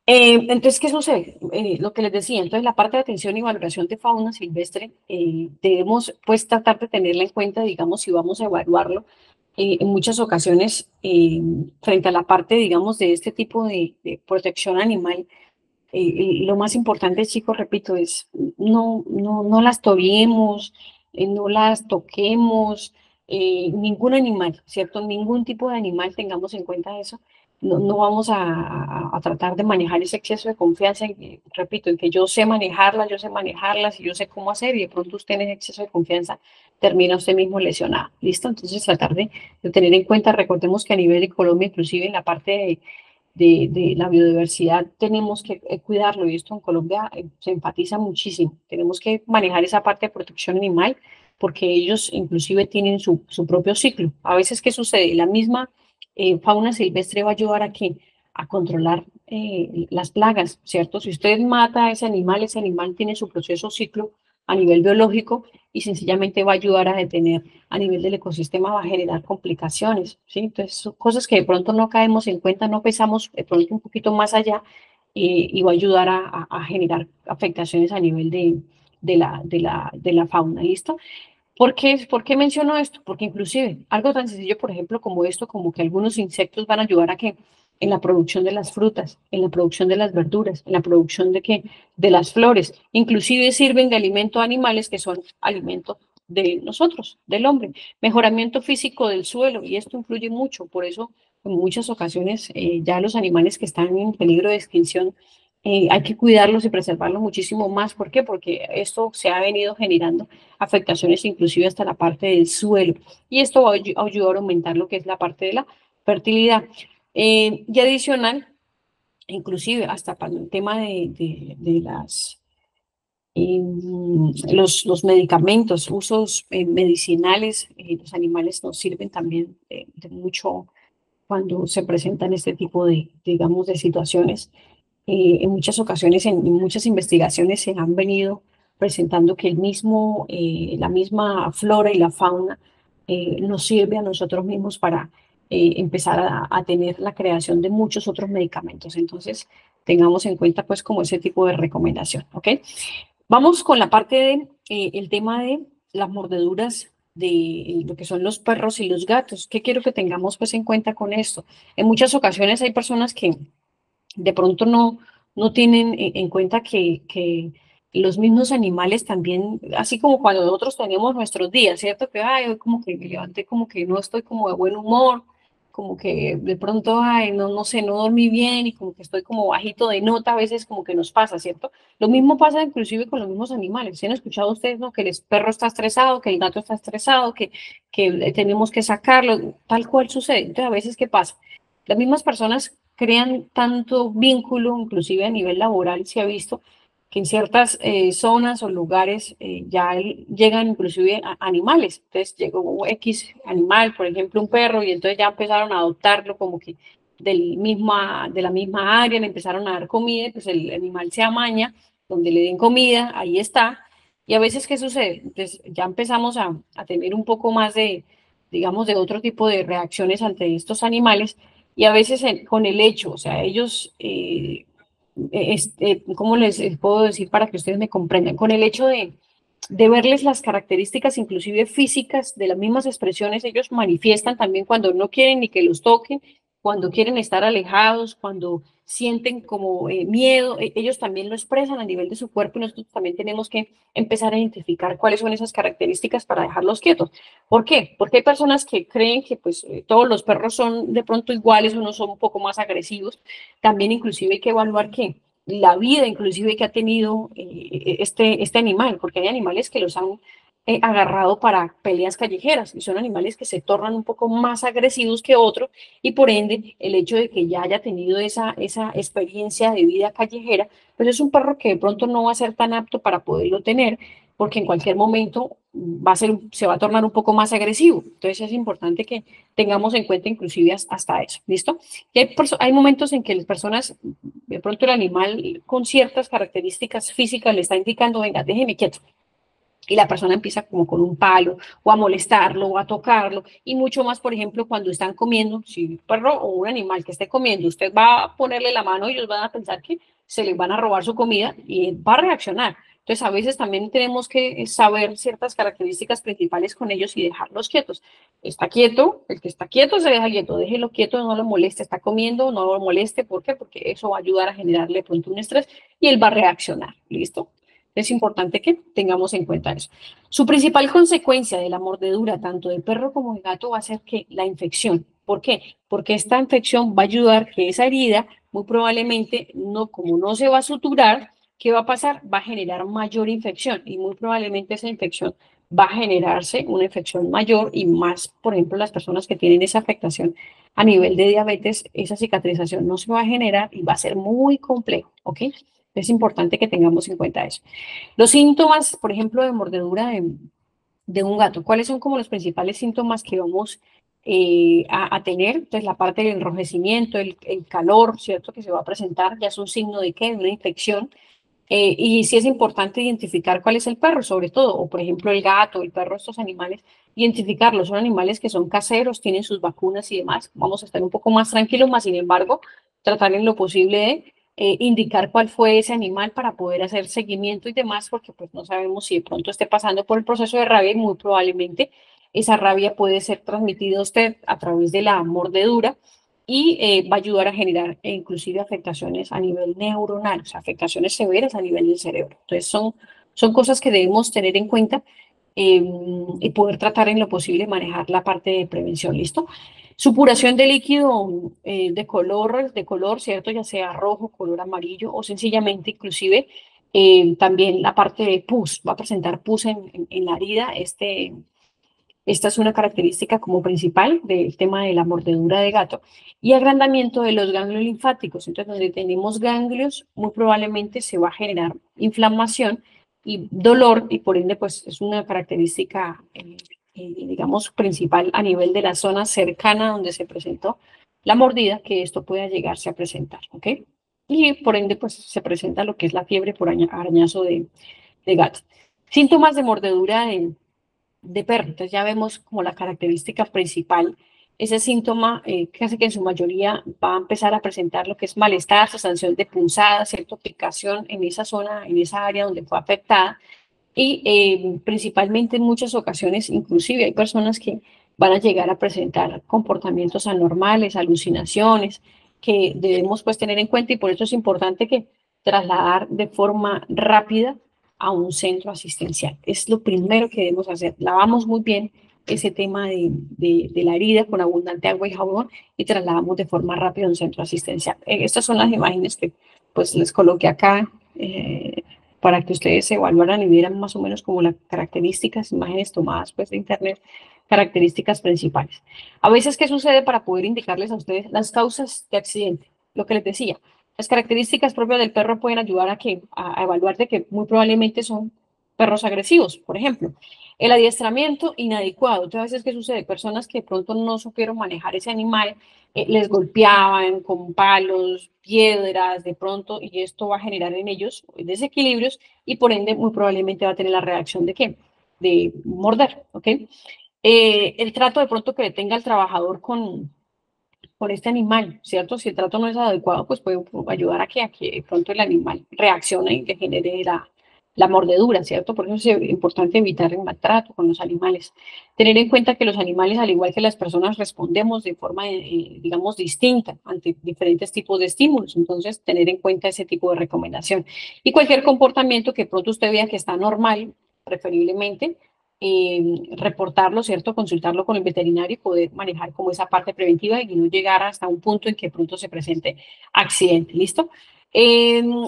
Entonces, ¿qué sucede? Lo que les decía, entonces la parte de atención y valoración de fauna silvestre debemos pues tratar de tenerla en cuenta, digamos, si vamos a evaluarlo en muchas ocasiones frente a la parte, digamos, de este tipo de protección animal. Lo más importante, chicos, repito, es no las toquemos, no las toquemos, ningún animal, ¿cierto? Ningún tipo de animal, tengamos en cuenta eso. No vamos a tratar de manejar ese exceso de confianza, repito, en que yo sé manejarlas y yo sé cómo hacer y de pronto usted en ese exceso de confianza termina usted mismo lesionado. ¿Listo? Entonces tratar de tener en cuenta, recordemos que a nivel de Colombia, inclusive en la parte de la biodiversidad tenemos que cuidarlo y esto en Colombia se enfatiza muchísimo. Tenemos que manejar esa parte de protección animal porque ellos inclusive tienen su propio ciclo. A veces, ¿qué sucede? La misma fauna silvestre va a ayudar a que a controlar las plagas, ¿cierto? Si usted mata a ese animal tiene su proceso ciclo a nivel biológico y sencillamente va a ayudar a detener a nivel del ecosistema, va a generar complicaciones, ¿sí? Entonces, son cosas que de pronto no caemos en cuenta, no pensamos de pronto un poquito más allá y va a ayudar a generar afectaciones a nivel de la fauna, ¿listo? ¿Por qué menciono esto? Porque inclusive algo tan sencillo, por ejemplo, como esto, como que algunos insectos van a ayudar a que en la producción de las frutas, en la producción de las verduras, en la producción de las flores, inclusive sirven de alimento a animales que son alimento de nosotros, del hombre. Mejoramiento físico del suelo, y esto influye mucho, por eso en muchas ocasiones ya los animales que están en peligro de extinción hay que cuidarlos y preservarlos muchísimo más. ¿Por qué? Porque esto se ha venido generando afectaciones inclusive hasta la parte del suelo. Y esto va a ayudar a aumentar lo que es la parte de la fertilidad. Y adicional, inclusive hasta para el tema de los medicamentos, usos medicinales, los animales nos sirven también de mucho cuando se presentan este tipo digamos, de situaciones. En muchas ocasiones, en muchas investigaciones se han venido presentando que la misma flora y la fauna nos sirve a nosotros mismos para empezar a tener la creación de muchos otros medicamentos. Entonces, tengamos en cuenta pues como ese tipo de recomendación, ¿ok? Vamos con la parte el tema de las mordeduras de lo que son los perros y los gatos. ¿Qué quiero que tengamos pues en cuenta con esto? En muchas ocasiones hay personas que de pronto no tienen en cuenta que los mismos animales también, así como cuando nosotros tenemos nuestros días, ¿cierto? Que, ay, hoy como que me levanté, como que no estoy como de buen humor, como que de pronto, ay, no sé, no dormí bien y como que estoy como bajito de nota, a veces como que nos pasa, ¿cierto? Lo mismo pasa inclusive con los mismos animales. ¿Se han escuchado ustedes, no? Que el perro está estresado, que el gato está estresado, que tenemos que sacarlo, tal cual sucede. Entonces, a veces, ¿qué pasa? Las mismas personas crean tanto vínculo, inclusive a nivel laboral, se ha visto que en ciertas zonas o lugares llegan inclusive animales. Entonces llegó un X animal, por ejemplo un perro, y entonces ya empezaron a adoptarlo como que de la misma área, le empezaron a dar comida, y pues el animal se amaña, donde le den comida, ahí está. Y a veces, ¿qué sucede? Entonces ya empezamos a tener un poco más digamos, de otro tipo de reacciones ante estos animales, y a veces con el hecho, o sea, ellos, ¿cómo les puedo decir para que ustedes me comprendan? Con el hecho de verles las características, inclusive físicas, de las mismas expresiones, ellos manifiestan también cuando no quieren ni que los toquen, cuando quieren estar alejados, cuando sienten como miedo, ellos también lo expresan a nivel de su cuerpo y nosotros también tenemos que empezar a identificar cuáles son esas características para dejarlos quietos. ¿Por qué? Porque hay personas que creen que pues todos los perros son de pronto iguales, unos son un poco más agresivos. También inclusive hay que evaluar que la vida inclusive que ha tenido este animal, porque hay animales que los han agarrado para peleas callejeras y son animales que se tornan un poco más agresivos que otros y por ende el hecho de que ya haya tenido esa experiencia de vida callejera, pues es un perro que de pronto no va a ser tan apto para poderlo tener porque en cualquier momento se va a tornar un poco más agresivo. Entonces es importante que tengamos en cuenta inclusive hasta eso, ¿listo? Y hay momentos en que las personas, de pronto el animal con ciertas características físicas le está indicando, venga, déjeme quieto, y la persona empieza como con un palo o a molestarlo o a tocarlo y mucho más, por ejemplo, cuando están comiendo, si un perro o un animal que esté comiendo, usted va a ponerle la mano y ellos van a pensar que se les van a robar su comida y va a reaccionar. Entonces, a veces también tenemos que saber ciertas características principales con ellos y dejarlos quietos. Está quieto, el que está quieto se deja quieto, déjelo quieto, no lo moleste, está comiendo, no lo moleste, ¿por qué? Porque eso va a ayudar a generarle de pronto un estrés y él va a reaccionar, ¿listo? Es importante que tengamos en cuenta eso. Su principal consecuencia de la mordedura, tanto de perro como de gato, va a ser que la infección. ¿Por qué? Porque esta infección va a ayudar que esa herida, muy probablemente, no, como no se va a suturar, ¿qué va a pasar? Va a generar mayor infección y muy probablemente esa infección va a generarse una infección mayor y más, por ejemplo, las personas que tienen esa afectación a nivel de diabetes, esa cicatrización no se va a generar y va a ser muy complejo, ¿ok? Es importante que tengamos en cuenta eso. Los síntomas, por ejemplo, de mordedura de un gato, ¿cuáles son como los principales síntomas que vamos a tener? Entonces, la parte del enrojecimiento, el calor, ¿cierto? Que se va a presentar, ya es un signo de qué, de una infección. Y sí es importante identificar cuál es el perro, sobre todo, o por ejemplo el gato, el perro, estos animales, identificarlos. Son animales que son caseros, tienen sus vacunas y demás. Vamos a estar un poco más tranquilos, más sin embargo, tratar en lo posible de indicar cuál fue ese animal para poder hacer seguimiento y demás, porque pues no sabemos si de pronto esté pasando por el proceso de rabia y muy probablemente esa rabia puede ser transmitida a usted a través de la mordedura y va a ayudar a generar inclusive afectaciones a nivel neuronal, o sea, afectaciones severas a nivel del cerebro. Entonces, son cosas que debemos tener en cuenta y poder tratar en lo posible manejar la parte de prevención, ¿listo? Supuración de líquido de color, ¿cierto? Ya sea rojo, color amarillo o sencillamente inclusive también la parte de pus, va a presentar pus en la herida, esta es una característica como principal del tema de la mordedura de gato y agrandamiento de los ganglios linfáticos. Entonces, donde tenemos ganglios, muy probablemente se va a generar inflamación y dolor y por ende, pues es una característica, digamos, principal a nivel de la zona cercana donde se presentó la mordida, que esto pueda llegarse a presentar, ¿ok? Y por ende, pues se presenta lo que es la fiebre por arañazo de gato. Síntomas de mordedura de perro. Entonces ya vemos como la característica principal, ese síntoma que hace que en su mayoría va a empezar a presentar lo que es malestar, sensación de punzada, cierta picación en esa zona, en esa área donde fue afectada y principalmente en muchas ocasiones, inclusive hay personas que van a llegar a presentar comportamientos anormales, alucinaciones, que debemos pues tener en cuenta y por eso es importante que trasladar de forma rápida a un centro asistencial. Es lo primero que debemos hacer. Lavamos muy bien ese tema de la herida con abundante agua y jabón y trasladamos de forma rápida a un centro asistencial. Estas son las imágenes que pues les coloqué acá para que ustedes evaluaran y vieran más o menos como las características, imágenes tomadas pues de internet, características principales. A veces, ¿qué sucede para poder indicarles a ustedes las causas de accidente? Lo que les decía, las características propias del perro pueden ayudar a evaluar de que muy probablemente son perros agresivos, por ejemplo. El adiestramiento inadecuado. Entonces, a veces, ¿qué sucede? Personas que de pronto no supieron manejar ese animal, les golpeaban con palos, piedras, de pronto, y esto va a generar en ellos desequilibrios y por ende muy probablemente va a tener la reacción de qué? De morder, ¿ok? El trato de pronto que le tenga el trabajador con este animal, ¿cierto? Si el trato no es adecuado, pues puede ayudar a que de pronto el animal reaccione y le genere la mordedura, ¿cierto? Por eso es importante evitar el maltrato con los animales. Tener en cuenta que los animales, al igual que las personas, respondemos de forma, digamos, distinta ante diferentes tipos de estímulos. Entonces, tener en cuenta ese tipo de recomendación. Y cualquier comportamiento que pronto usted vea que está normal, preferiblemente, reportarlo, ¿cierto? Consultarlo con el veterinario y poder manejar como esa parte preventiva y no llegar hasta un punto en que pronto se presente accidente, ¿listo?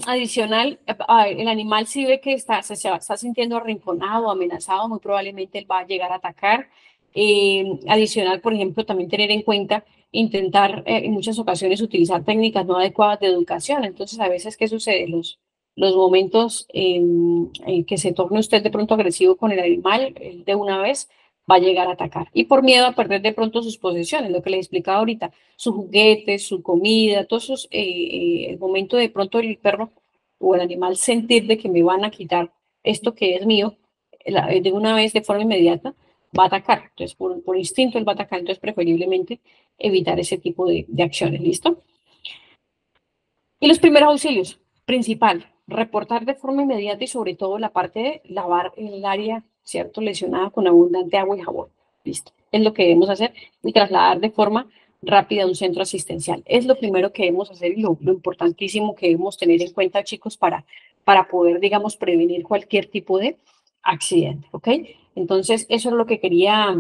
Adicional, el animal si ve que está sintiendo arrinconado, amenazado, muy probablemente él va a llegar a atacar. Adicional, por ejemplo, también tener en cuenta intentar en muchas ocasiones utilizar técnicas no adecuadas de educación. Entonces, a veces, ¿qué sucede? Los momentos en que se torne usted de pronto agresivo con el animal, él de una vez va a llegar a atacar. Y por miedo a perder de pronto sus posesiones, lo que le explicaba ahorita, sus juguetes, su comida, todos esos, el momento de pronto el perro o el animal sentir de que me van a quitar esto que es mío, de una vez, de forma inmediata, va a atacar. Entonces, por instinto, él va a atacar. Entonces, preferiblemente evitar ese tipo de acciones. ¿Listo? Y los primeros auxilios, principal, reportar de forma inmediata y sobre todo la parte de lavar el área, ¿cierto? Lesionada con abundante agua y jabón. Listo. Es lo que debemos hacer y trasladar de forma rápida a un centro asistencial. Es lo primero que debemos hacer y lo importantísimo que debemos tener en cuenta, chicos, para poder, digamos, prevenir cualquier tipo de accidente, ¿ok? Entonces, eso es lo que quería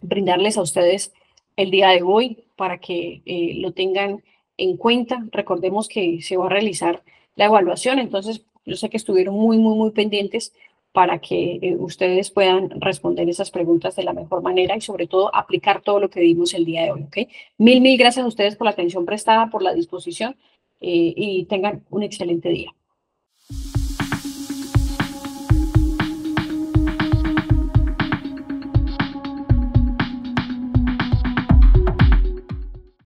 brindarles a ustedes el día de hoy para que lo tengan en cuenta. Recordemos que se va a realizar la evaluación, entonces yo sé que estuvieron muy pendientes para que ustedes puedan responder esas preguntas de la mejor manera y sobre todo aplicar todo lo que vimos el día de hoy, ¿ok? Mil gracias a ustedes por la atención prestada, por la disposición y tengan un excelente día.